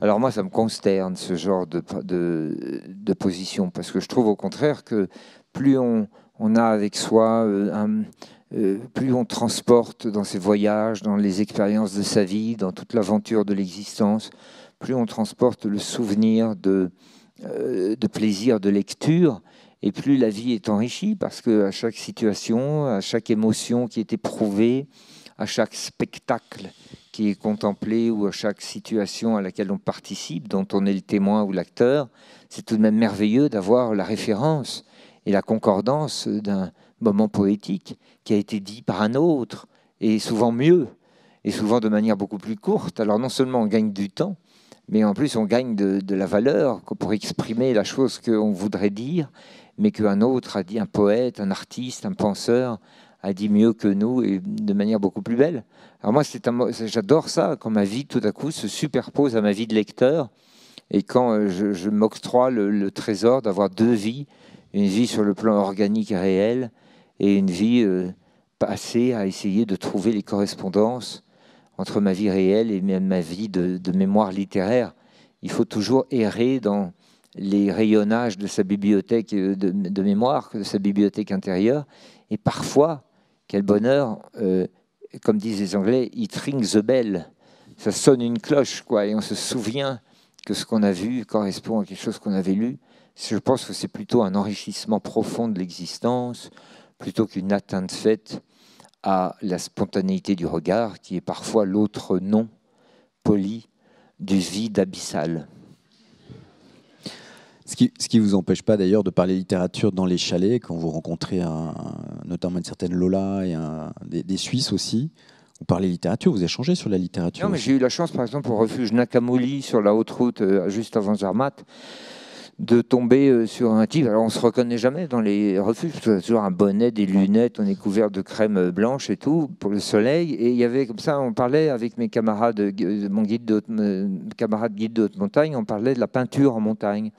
Alors moi, ça me consterne, ce genre de position, parce que je trouve au contraire que plus on a avec soi, plus on transporte dans ses voyages, dans les expériences de sa vie, dans toute l'aventure de l'existence, plus on transporte le souvenir de plaisir de lecture, et plus la vie est enrichie, parce qu'à chaque situation, à chaque émotion qui est éprouvée, à chaque spectacle qui est contemplé ou à chaque situation à laquelle on participe, dont on est le témoin ou l'acteur, c'est tout de même merveilleux d'avoir la référence et la concordance d'un moment poétique qui a été dit par un autre, et souvent mieux, et souvent de manière beaucoup plus courte. Alors non seulement on gagne du temps, mais en plus on gagne de la valeur pour exprimer la chose qu'on voudrait dire, mais qu'un autre a dit, un poète, un artiste, un penseur, a dit mieux que nous et de manière beaucoup plus belle. Alors moi, j'adore ça, quand ma vie, tout à coup, se superpose à ma vie de lecteur, et quand je m'octroie le trésor d'avoir deux vies, une vie sur le plan organique et réel, et une vie passée à essayer de trouver les correspondances entre ma vie réelle et ma vie de mémoire littéraire. Il faut toujours errer dans les rayonnages de sa bibliothèque de mémoire, de sa bibliothèque intérieure, et parfois, quel bonheur, comme disent les Anglais, « it rings a bell ». Ça sonne une cloche, quoi, et on se souvient que ce qu'on a vu correspond à quelque chose qu'on avait lu. Je pense que c'est plutôt un enrichissement profond de l'existence, plutôt qu'une atteinte faite à la spontanéité du regard, qui est parfois l'autre nom poli du vide abyssal. Ce qui ne vous empêche pas d'ailleurs de parler littérature dans les chalets, quand vous rencontrez notamment une certaine Lola et des Suisses aussi. Vous parlez littérature, vous échangez sur la littérature. Non, mais j'ai eu la chance, par exemple, au refuge Nakamuli, sur la haute route, juste avant Zermatt, de tomber sur un type. Alors, on ne se reconnaît jamais dans les refuges, parce que toujours un bonnet, des lunettes, on est couvert de crème blanche et tout, pour le soleil. Et il y avait comme ça, on parlait avec mes camarades, camarades guides de haute montagne, on parlait de la peinture en montagne.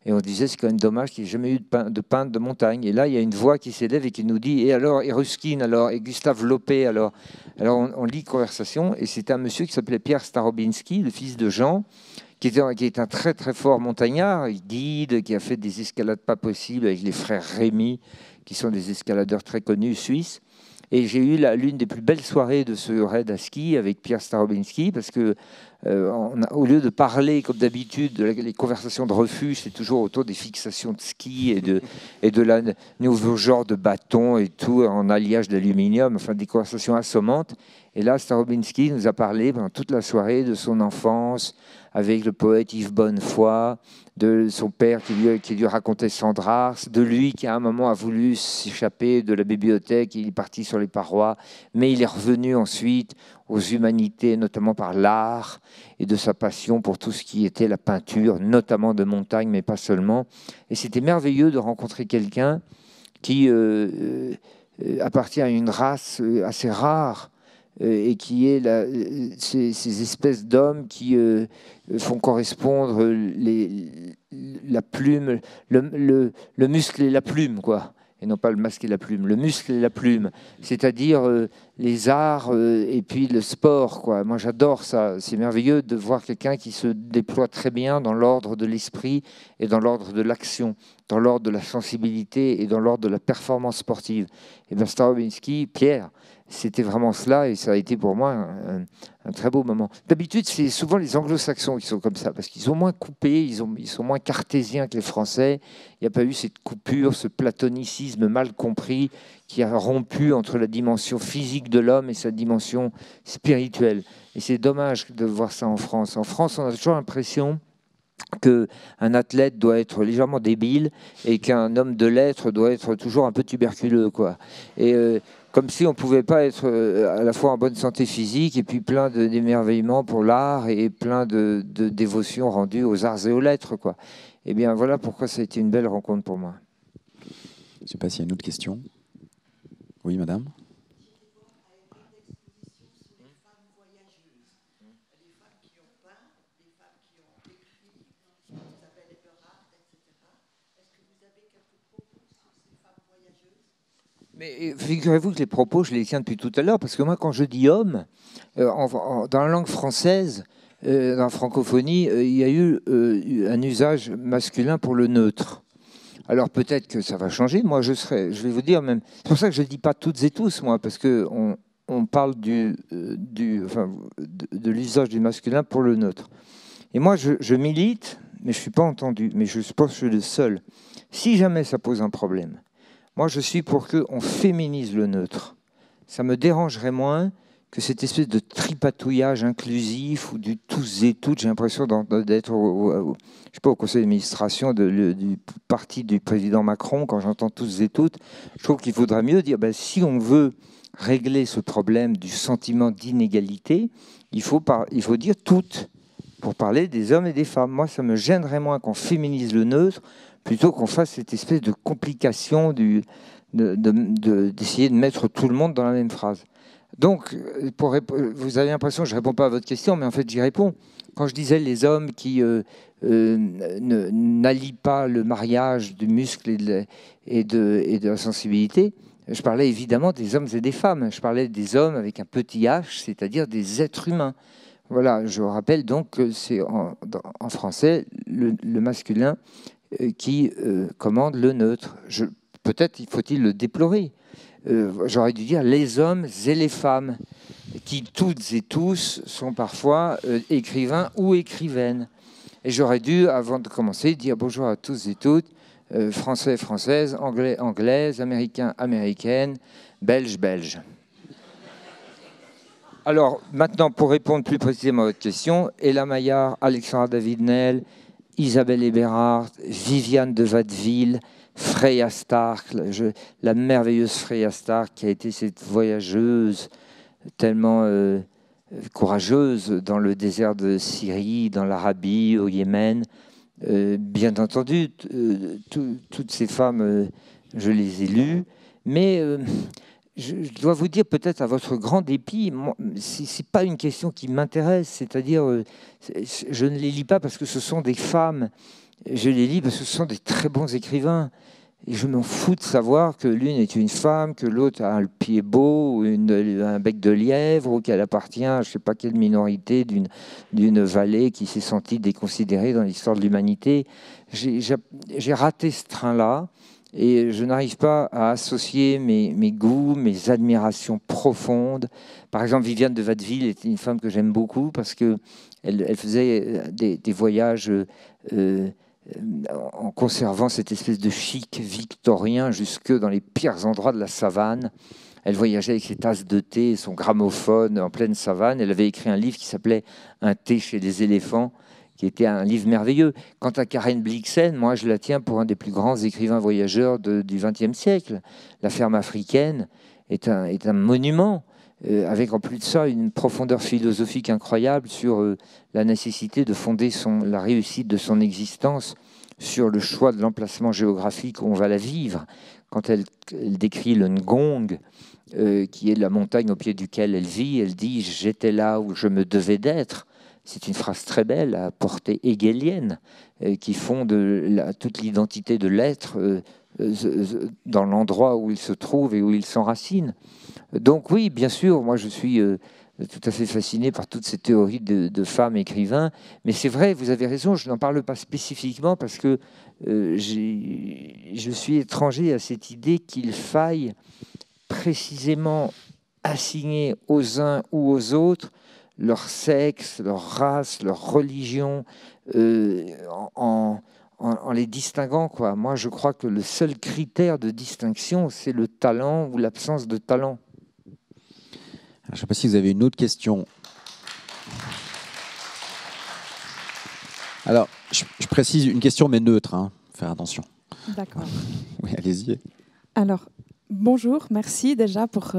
Et on disait, c'est quand même dommage qu'il n'y ait jamais eu de peintre de montagne. Et là, il y a une voix qui s'élève et qui nous dit, et alors, et Ruskin, alors, et Gustave Lopé, alors. Alors, on lit conversation, et c'était un monsieur qui s'appelait Pierre Starobinski, le fils de Jean, qui est un très, très fort montagnard, guide, qui a fait des escalades pas possibles avec les frères Rémy, qui sont des escaladeurs très connus suisses. Et j'ai eu l'une des plus belles soirées de ce raid à ski avec Pierre Starobinski, parce que au lieu de parler comme d'habitude, les conversations de refuge, c'est toujours autour des fixations de ski et de la nouveau genre de bâton et tout en alliage d'aluminium, enfin des conversations assommantes. Et là, Starobinski nous a parlé pendant toute la soirée de son enfance avec le poète Yves Bonnefoy, de son père qui lui racontait Sandrars, de lui qui à un moment a voulu s'échapper de la bibliothèque, il est parti sur les parois, mais il est revenu ensuite aux humanités, notamment par l'art, et de sa passion pour tout ce qui était la peinture, notamment de montagne, mais pas seulement. Et c'était merveilleux de rencontrer quelqu'un qui appartient à une race assez rare, et qui est ces espèces d'hommes qui font correspondre la plume, le muscle et la plume, quoi, et non pas le masque et la plume, le muscle et la plume, c'est-à-dire les arts et puis le sport, quoi. Moi, j'adore ça. C'est merveilleux de voir quelqu'un qui se déploie très bien dans l'ordre de l'esprit et dans l'ordre de l'action, dans l'ordre de la sensibilité et dans l'ordre de la performance sportive. Et bien, Starobinsky, Pierre, c'était vraiment cela et ça a été pour moi un très beau moment. D'habitude, c'est souvent les anglo-saxons qui sont comme ça parce qu'ils sont moins coupés, ils sont moins cartésiens que les Français. Il n'y a pas eu cette coupure, ce platonicisme mal compris qui a rompu entre la dimension physique de l'homme et sa dimension spirituelle. Et c'est dommage de voir ça en France. En France, on a toujours l'impression qu'un athlète doit être légèrement débile et qu'un homme de lettres doit être toujours un peu tuberculeux, quoi. Et comme si on ne pouvait pas être à la fois en bonne santé physique et puis plein d'émerveillement pour l'art et plein de dévotion rendue aux arts et aux lettres, quoi. Eh bien, voilà pourquoi ça a été une belle rencontre pour moi. Je ne sais pas s'il y a une autre question. Oui, madame. Mais figurez-vous que les propos, je les tiens depuis tout à l'heure, parce que moi, quand je dis homme, dans la langue française, dans la francophonie, il y a eu un usage masculin pour le neutre. Alors peut-être que ça va changer. Moi, je vais vous dire même. C'est pour ça que je ne dis pas toutes et tous, moi, parce que on parle de l'usage du masculin pour le neutre. Et moi, je milite, mais je ne suis pas entendu. Mais je pense que je suis le seul. Si jamais ça pose un problème, moi, je suis pour qu'on féminise le neutre. Ça me dérangerait moins que cette espèce de tripatouillage inclusif ou du tous et toutes. J'ai l'impression d'être je sais pas, au conseil d'administration du parti du président Macron. Quand j'entends tous et toutes, je trouve qu'il faudrait mieux dire si on veut régler ce problème du sentiment d'inégalité, il faut dire toutes pour parler des hommes et des femmes. Moi, ça me gênerait moins qu'on féminise le neutre plutôt qu'on fasse cette espèce de complication d'essayer de mettre tout le monde dans la même phrase. Donc, vous avez l'impression que je ne réponds pas à votre question, mais en fait, j'y réponds. Quand je disais les hommes qui n'allient pas le mariage du muscle et de la sensibilité, je parlais évidemment des hommes et des femmes. Je parlais des hommes avec un petit h, c'est-à-dire des êtres humains. Voilà, je rappelle donc que c'est en français le masculin qui commande le neutre. Peut-être faut-il le déplorer. J'aurais dû dire les hommes et les femmes, qui toutes et tous sont parfois écrivains ou écrivaines. Et j'aurais dû, avant de commencer, dire bonjour à tous et toutes, français, françaises, anglais, anglaises, américains, américaines, belges, belges. Alors, maintenant, pour répondre plus précisément à votre question, Ella Maillard, Alexandra David-Nel, Isabelle Eberhardt, Viviane de Watteville, Freya Stark, la merveilleuse Freya Stark qui a été cette voyageuse tellement courageuse dans le désert de Syrie, dans l'Arabie, au Yémen. Bien entendu, toutes ces femmes, je les ai lues, mais je dois vous dire, peut-être à votre grand dépit, ce n'est pas une question qui m'intéresse, c'est-à-dire, je ne les lis pas parce que ce sont des femmes, je les lis parce que ce sont des très bons écrivains. Et je m'en fous de savoir que l'une est une femme, que l'autre a le pied beau, ou un bec de lièvre, ou qu'elle appartient à je ne sais pas quelle minorité d'une vallée qui s'est sentie déconsidérée dans l'histoire de l'humanité. J'ai raté ce train-là. Et je n'arrive pas à associer mes goûts, mes admirations profondes. Par exemple, Viviane de Watteville était une femme que j'aime beaucoup parce qu'elle faisait des voyages en conservant cette espèce de chic victorien jusque dans les pires endroits de la savane. Elle voyageait avec ses tasses de thé et son gramophone en pleine savane. Elle avait écrit un livre qui s'appelait « Un thé chez les éléphants », qui était un livre merveilleux. Quant à Karen Blixen, moi je la tiens pour un des plus grands écrivains voyageurs du XXe siècle. La ferme africaine est un monument, avec en plus de ça une profondeur philosophique incroyable sur la nécessité de fonder la réussite de son existence sur le choix de l'emplacement géographique où on va la vivre. Quand elle décrit le Ngong, qui est la montagne au pied duquel elle vit, elle dit « J'étais là où je me devais d'être ». C'est une phrase très belle à portée hegelienne qui fonde toute l'identité de l'être dans l'endroit où il se trouve et où il s'enracine. Donc oui, bien sûr, moi je suis tout à fait fasciné par toutes ces théories de femmes écrivains. Mais c'est vrai, vous avez raison, je n'en parle pas spécifiquement parce que je suis étranger à cette idée qu'il faille précisément assigner aux uns ou aux autres leur sexe, leur race, leur religion, en les distinguant, quoi. Moi, je crois que le seul critère de distinction, c'est le talent ou l'absence de talent. Je ne sais pas si vous avez une autre question. Alors, je précise une question, mais neutre. Hein. Faire attention. D'accord. Oui, allez-y. Alors, bonjour, merci déjà pour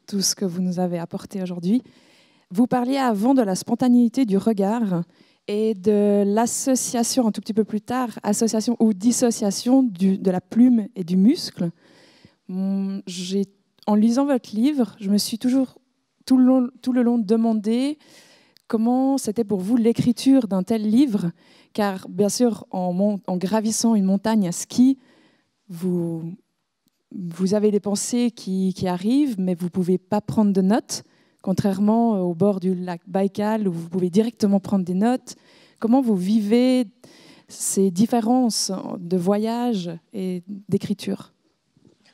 tout ce que vous nous avez apporté aujourd'hui. Vous parliez avant de la spontanéité du regard et de l'association, un tout petit peu plus tard, association ou dissociation de la plume et du muscle. En lisant votre livre, je me suis toujours tout le long demandé comment c'était pour vous l'écriture d'un tel livre, car bien sûr, en gravissant une montagne à ski, vous avez des pensées qui arrivent, mais vous ne pouvez pas prendre de notes, contrairement au bord du lac Baïkal, où vous pouvez directement prendre des notes. Comment vous vivez ces différences de voyage et d'écriture ?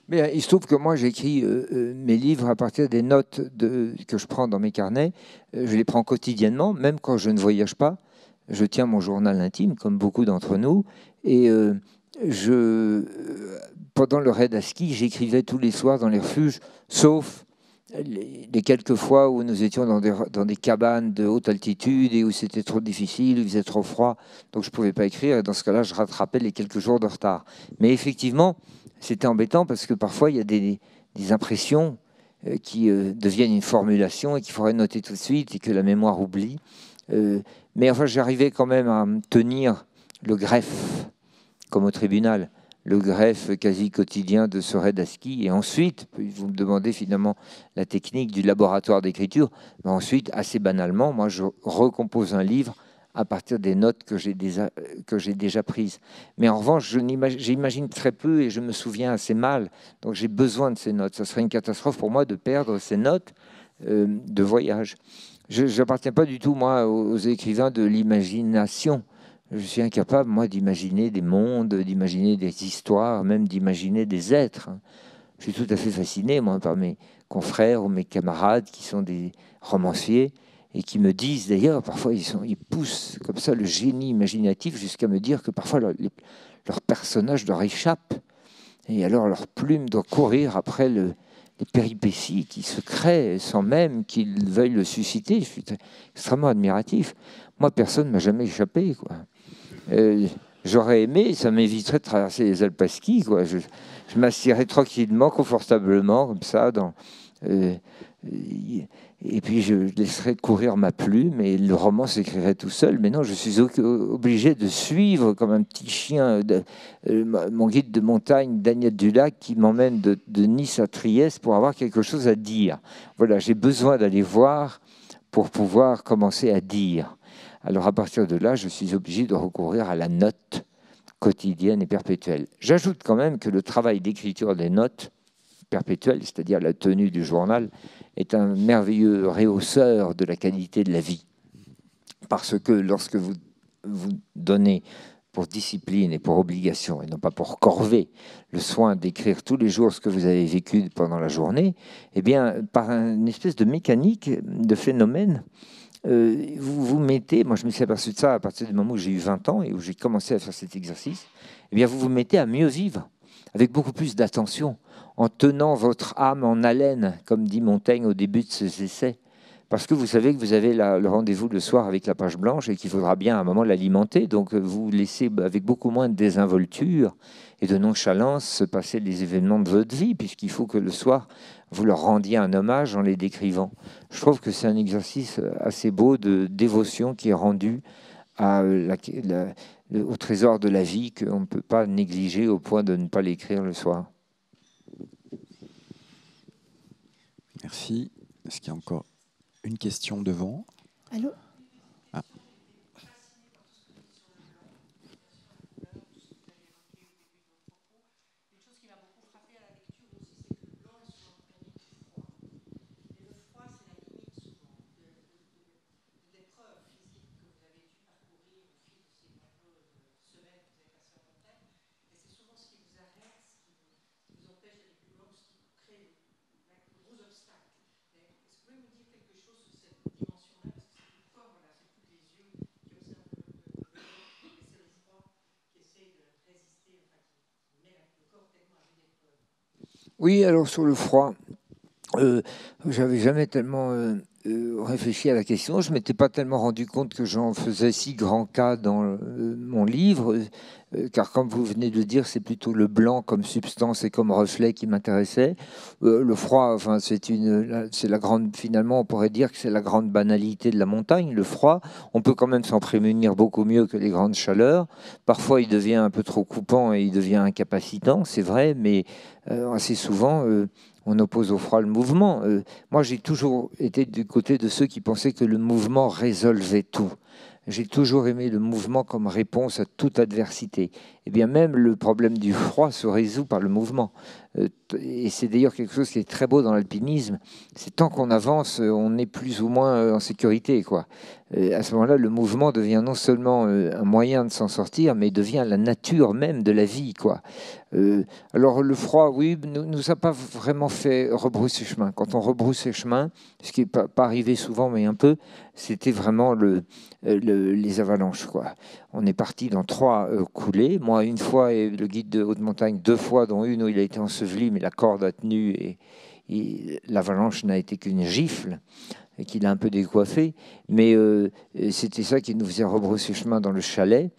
Mais il se trouve que moi, j'écris mes livres à partir des notes que je prends dans mes carnets. Je les prends quotidiennement, même quand je ne voyage pas. Je tiens mon journal intime, comme beaucoup d'entre nous. Et pendant le raid à ski, j'écrivais tous les soirs dans les refuges, sauf les quelques fois où nous étions dans des cabanes de haute altitude et où c'était trop difficile, où il faisait trop froid, donc je ne pouvais pas écrire. Et dans ce cas-là, je rattrapais les quelques jours de retard. Mais effectivement, c'était embêtant parce que parfois, il y a des impressions qui deviennent une formulation et qu'il faudrait noter tout de suite et que la mémoire oublie. Mais enfin, j'arrivais quand même à tenir le greffe, comme au tribunal, le greffe quasi quotidien de ce raid à ski. Et ensuite, vous me demandez finalement la technique du laboratoire d'écriture. Mais ensuite, assez banalement, moi, je recompose un livre à partir des notes que j'ai déjà prises. Mais en revanche, j'imagine très peu et je me souviens assez mal. Donc j'ai besoin de ces notes. Ça serait une catastrophe pour moi de perdre ces notes de voyage. Je n'appartiens pas du tout, moi, aux écrivains de l'imagination. Je suis incapable, moi, d'imaginer des mondes, d'imaginer des histoires, même d'imaginer des êtres. Je suis tout à fait fasciné, moi, par mes confrères ou mes camarades qui sont des romanciers et qui me disent, d'ailleurs, parfois, ils poussent comme ça le génie imaginatif jusqu'à me dire que parfois, leur personnage leur échappe. Et alors, leur plume doit courir après les péripéties qui se créent sans même qu'ils veuillent le susciter. Je suis extrêmement admiratif. Moi, personne ne m'a jamais échappé, quoi. J'aurais aimé, ça m'éviterait de traverser les Alpes à ski, quoi. Je m'assierais tranquillement, confortablement, comme ça, et puis je laisserais courir ma plume et le roman s'écrirait tout seul. Mais non, je suis obligé de suivre comme un petit chien mon guide de montagne, Daniel Dulac, qui m'emmène de Nice à Trieste pour avoir quelque chose à dire. Voilà, j'ai besoin d'aller voir pour pouvoir commencer à dire. Alors à partir de là, je suis obligé de recourir à la note quotidienne et perpétuelle. J'ajoute quand même que le travail d'écriture des notes perpétuelles, c'est-à-dire la tenue du journal, est un merveilleux rehausseur de la qualité de la vie. Parce que lorsque vous donnez pour discipline et pour obligation, et non pas pour corvée, le soin d'écrire tous les jours ce que vous avez vécu pendant la journée, eh bien, par une espèce de mécanique, de phénomène, vous vous mettez, moi je me suis aperçu de ça à partir du moment où j'ai eu 20 ans et où j'ai commencé à faire cet exercice, eh bien vous vous mettez à mieux vivre, avec beaucoup plus d'attention, en tenant votre âme en haleine, comme dit Montaigne au début de ses essais, parce que vous savez que vous avez le rendez-vous le soir avec la page blanche et qu'il faudra bien à un moment l'alimenter, donc vous laissez avec beaucoup moins de désinvolture et de nonchalance se passer les événements de votre vie, puisqu'il faut que le soir, vous leur rendiez un hommage en les décrivant. Je trouve que c'est un exercice assez beau de dévotion qui est rendu au trésor de la vie qu'on ne peut pas négliger au point de ne pas l'écrire le soir. Merci. Est-ce qu'il y a encore une question devant? Allô? Ah. Oui, alors sur le froid, j'avais jamais tellement réfléchi à la question. Je m'étais pas tellement rendu compte que j'en faisais si grand cas dans mon livre, car comme vous venez de dire, c'est plutôt le blanc comme substance et comme reflet qui m'intéressait. Le froid, enfin, c'est la grande. Finalement, on pourrait dire que c'est la grande banalité de la montagne. Le froid, on peut quand même s'en prémunir beaucoup mieux que les grandes chaleurs. Parfois, il devient un peu trop coupant et il devient incapacitant, c'est vrai, mais assez souvent. On oppose au froid le mouvement. Moi, j'ai toujours été du côté de ceux qui pensaient que le mouvement résolvait tout. J'ai toujours aimé le mouvement comme réponse à toute adversité. Et bien même le problème du froid se résout par le mouvement. Et c'est d'ailleurs quelque chose qui est très beau dans l'alpinisme. C'est tant qu'on avance, on est plus ou moins en sécurité, quoi. À ce moment-là, le mouvement devient non seulement un moyen de s'en sortir, mais devient la nature même de la vie, quoi. Alors le froid, oui, nous a pas vraiment fait rebrousser chemin. Quand on rebrousse chemin, ce qui n'est pas arrivé souvent, mais un peu, c'était vraiment les avalanches, quoi. On est parti dans 3 coulées. Moi, une fois, et le guide de haute montagne 2 fois, dont une où il a été enseveli, mais la corde a tenu et l'avalanche n'a été qu'une gifle et qu'il a un peu décoiffé. Mais c'était ça qui nous faisait rebrousser chemin dans le chalet.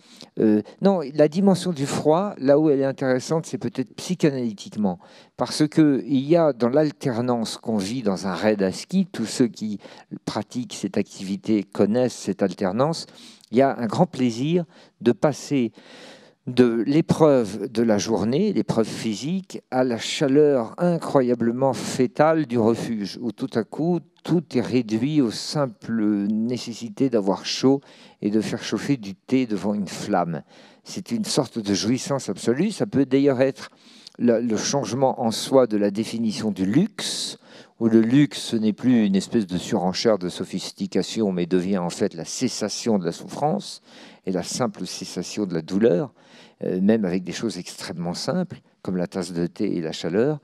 Non, la dimension du froid, là où elle est intéressante, c'est peut-être psychanalytiquement. Parce qu'il y a dans l'alternance qu'on vit dans un raid à ski, tous ceux qui pratiquent cette activité connaissent cette alternance, il y a un grand plaisir de passer de l'épreuve de la journée, l'épreuve physique, à la chaleur incroyablement fétale du refuge, où tout à coup, tout est réduit aux simples nécessités d'avoir chaud et de faire chauffer du thé devant une flamme. C'est une sorte de jouissance absolue. Ça peut d'ailleurs être le changement en soi de la définition du luxe, où le luxe, ce n'est plus une espèce de surenchère de sophistication, mais devient en fait la cessation de la souffrance et la simple cessation de la douleur, même avec des choses extrêmement simples, comme la tasse de thé et la chaleur.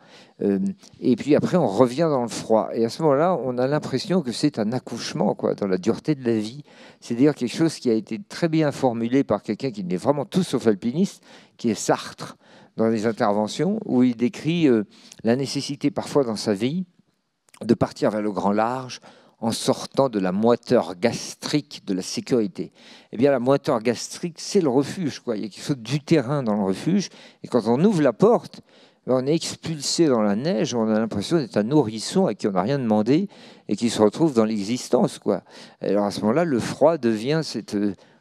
Et puis après, on revient dans le froid. Et à ce moment-là, on a l'impression que c'est un accouchement, quoi, dans la dureté de la vie. C'est d'ailleurs quelque chose qui a été très bien formulé par quelqu'un qui n'est vraiment tout sauf alpiniste, qui est Sartre, dans les interventions, où il décrit la nécessité parfois dans sa vie de partir vers le grand large en sortant de la moiteur gastrique de la sécurité. Eh bien, la moiteur gastrique, c'est le refuge, quoi. Il y a quelque chose du terrain dans le refuge. Et quand on ouvre la porte, on est expulsé dans la neige, on a l'impression d'être un nourrisson à qui on n'a rien demandé et qui se retrouve dans l'existence, quoi. Alors à ce moment-là, le froid devient cette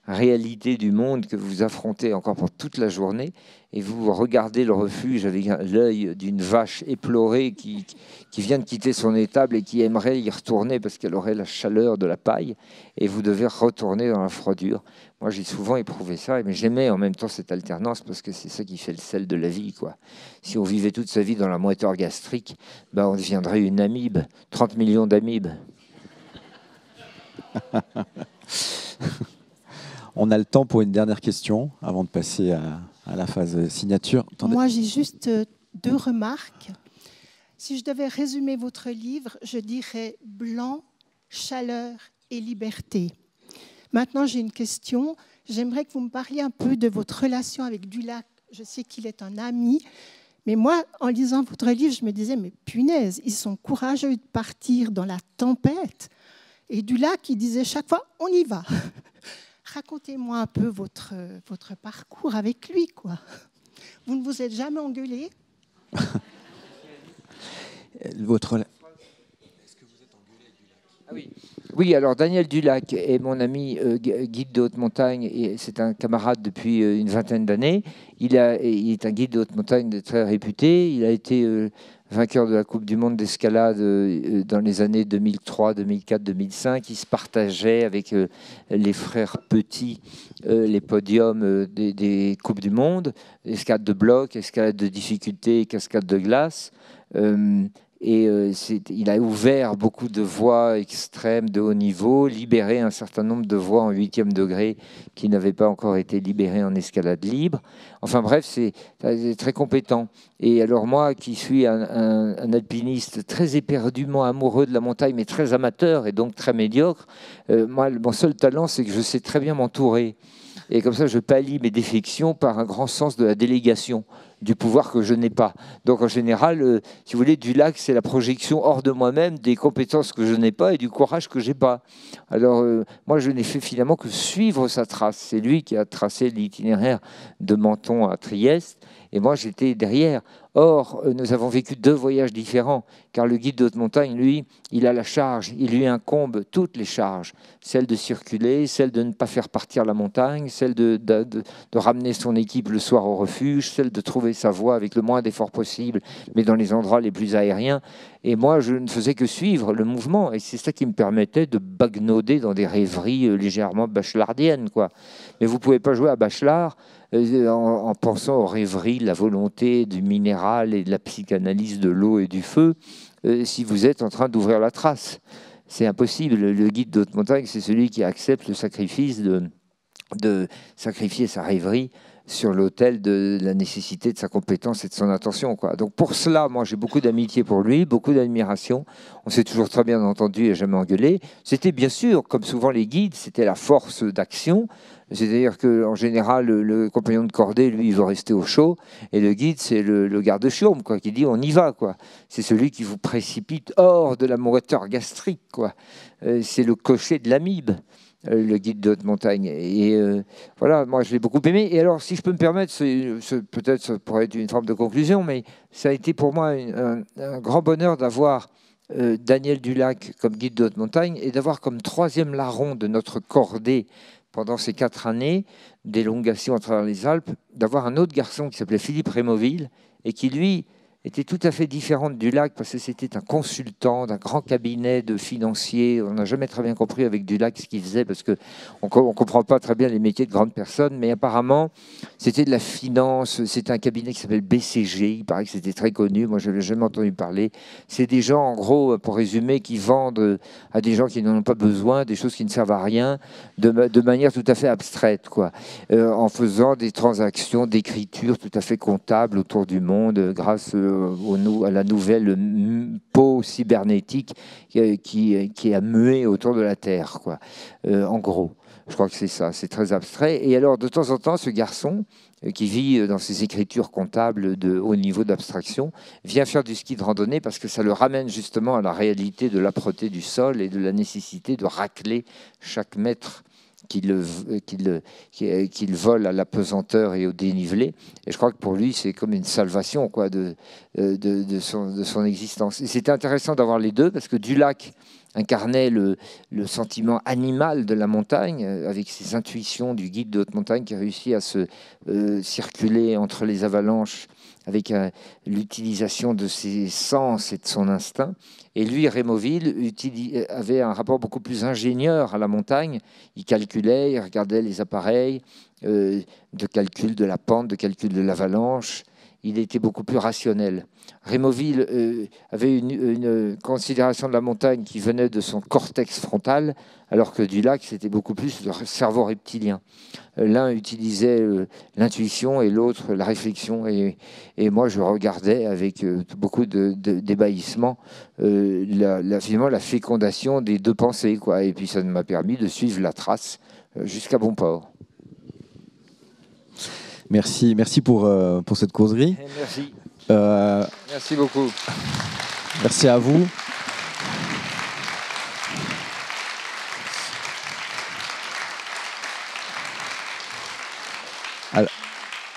réalité du monde que vous affrontez encore pour toute la journée, et vous regardez le refuge avec l'œil d'une vache éplorée qui vient de quitter son étable et qui aimerait y retourner parce qu'elle aurait la chaleur de la paille, et vous devez retourner dans la froidure. Moi, j'ai souvent éprouvé ça, mais j'aimais en même temps cette alternance parce que c'est ça qui fait le sel de la vie, quoi. Si on vivait toute sa vie dans la moiteur gastrique, ben on deviendrait une amibe, 30 millions d'amibes. On a le temps pour une dernière question avant de passer à la phase signature. Attendez. Moi, j'ai juste 2 remarques. Si je devais résumer votre livre, je dirais blanc, chaleur et liberté. Maintenant, j'ai une question. J'aimerais que vous me parliez un peu de votre relation avec Dulac. Je sais qu'il est un ami, mais moi, en lisant votre livre, je me disais, mais punaise, ils sont courageux de partir dans la tempête. Et Dulac, il disait chaque fois, on y va. Racontez-moi un peu votre parcours avec lui, quoi. Vous ne vous êtes jamais engueulé? Votre... Est-ce que vous êtes engueulé avec Dulac? Ah oui. Oui, alors Daniel Dulac est mon ami guide de haute montagne et c'est un camarade depuis une vingtaine d'années. Il est un guide de haute montagne très réputé. Il a été vainqueur de la Coupe du Monde d'escalade dans les années 2003, 2004, 2005. Il se partageait avec les frères Petit les podiums des Coupes du Monde, escalade de bloc, escalade de difficulté, cascade de glace. Il a ouvert beaucoup de voies extrêmes de haut niveau, libéré un certain nombre de voies en 8e degré qui n'avaient pas encore été libérées en escalade libre. Enfin bref, c'est très compétent. Et alors moi, qui suis un alpiniste très éperdument amoureux de la montagne, mais très amateur et donc très médiocre, moi, mon seul talent, c'est que je sais très bien m'entourer. Et comme ça, je pallie mes défections par un grand sens de la délégation. du pouvoir que je n'ai pas. Donc en général, si vous voulez, Dulac, c'est la projection hors de moi-même des compétences que je n'ai pas et du courage que j'ai pas. Alors moi, je n'ai fait finalement que suivre sa trace. C'est lui qui a tracé l'itinéraire de Menton à Trieste, et moi j'étais derrière. Or, nous avons vécu 2 voyages différents, car le guide de haute montagne, lui, il a la charge, il lui incombe toutes les charges, celle de circuler, celle de ne pas faire partir la montagne, celle de ramener son équipe le soir au refuge, celle de trouver sa voie avec le moins d'efforts possible, mais dans les endroits les plus aériens. Et moi, je ne faisais que suivre le mouvement, et c'est ça qui me permettait de bagnauder dans des rêveries légèrement bachelardiennes, quoi. Mais vous ne pouvez pas jouer à Bachelard en pensant aux rêveries, de la volonté, du minéral et de la psychanalyse de l'eau et du feu, si vous êtes en train d'ouvrir la trace. C'est impossible. Le guide de haute montagne, c'est celui qui accepte le sacrifice de sacrifier sa rêverie sur l'autel de la nécessité de sa compétence et de son attention, quoi. Donc pour cela, moi j'ai beaucoup d'amitié pour lui, beaucoup d'admiration. On s'est toujours très bien entendu et jamais engueulé. C'était bien sûr, comme souvent les guides, c'était la force d'action. C'est-à-dire qu'en général, le compagnon de cordée, lui, il veut rester au chaud. Et le guide, c'est le garde-chiourme, quoi, qui dit on y va, quoi. C'est celui qui vous précipite hors de la moiteur gastrique, quoi. C'est le cocher de l'amibe, le guide de haute montagne. Et voilà, moi, je l'ai beaucoup aimé. Et alors, si je peux me permettre, peut-être ça pourrait être une forme de conclusion, mais ça a été pour moi un grand bonheur d'avoir Daniel Dulac comme guide de haute montagne et d'avoir comme 3e larron de notre cordée pendant ces 4 années d'élongation à travers les Alpes, d'avoir un autre garçon qui s'appelait Philippe Rémoville et qui, lui, était tout à fait différent de Dulac parce que c'était un consultant d'un grand cabinet de financiers. On n'a jamais très bien compris avec Dulac ce qu'il faisait parce qu'on ne comprend pas très bien les métiers de grandes personnes, mais apparemment, c'était de la finance. C'était un cabinet qui s'appelle BCG. Il paraît que c'était très connu. Moi, je n'avais jamais entendu parler. C'est des gens, en gros, pour résumer, qui vendent à des gens qui n'en ont pas besoin, des choses qui ne servent à rien, de manière tout à fait abstraite, quoi, en faisant des transactions d'écriture tout à fait comptables autour du monde grâce à la nouvelle peau cybernétique qui a mué autour de la Terre, quoi. En gros, je crois que c'est ça, c'est très abstrait. Et alors, de temps en temps, ce garçon qui vit dans ses écritures comptables de haut niveau d'abstraction vient faire du ski de randonnée parce que ça le ramène justement à la réalité de l'âpreté du sol et de la nécessité de racler chaque mètre qu'il vole à la pesanteur et au dénivelé. Et je crois que pour lui, c'est comme une salvation, quoi, de son existence. Et c'était intéressant d'avoir les deux, parce que Dulac incarnait le sentiment animal de la montagne, avec ses intuitions du guide de haute montagne qui a réussi à se circuler entre les avalanches avec l'utilisation de ses sens et de son instinct. Et lui, Rémoville, avait un rapport beaucoup plus ingénieur à la montagne. Il calculait, il regardait les appareils de calcul de la pente, de calcul de l'avalanche. Il était beaucoup plus rationnel. Rémoville avait une considération de la montagne qui venait de son cortex frontal, alors que Dulac, c'était beaucoup plus le cerveau reptilien. L'un utilisait l'intuition et l'autre la réflexion. Et moi, je regardais avec beaucoup d'ébahissement finalement la fécondation des deux pensées, quoi. Et puis ça m'a permis de suivre la trace jusqu'à bon port. Merci pour cette causerie. Merci. Merci beaucoup. Merci à vous. Alors,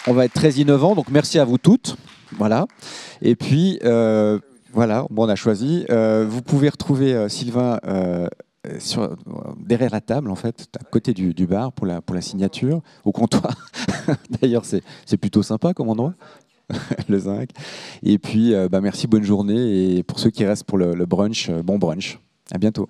on va être très innovants, donc merci à vous toutes. Voilà. Et puis, voilà, bon, on a choisi. Vous pouvez retrouver Sylvain derrière la table, en fait, à côté du bar pour la signature, au comptoir. D'ailleurs, c'est plutôt sympa comme endroit, le zinc. Et puis, merci, bonne journée. Et pour ceux qui restent pour le brunch, bon brunch. À bientôt.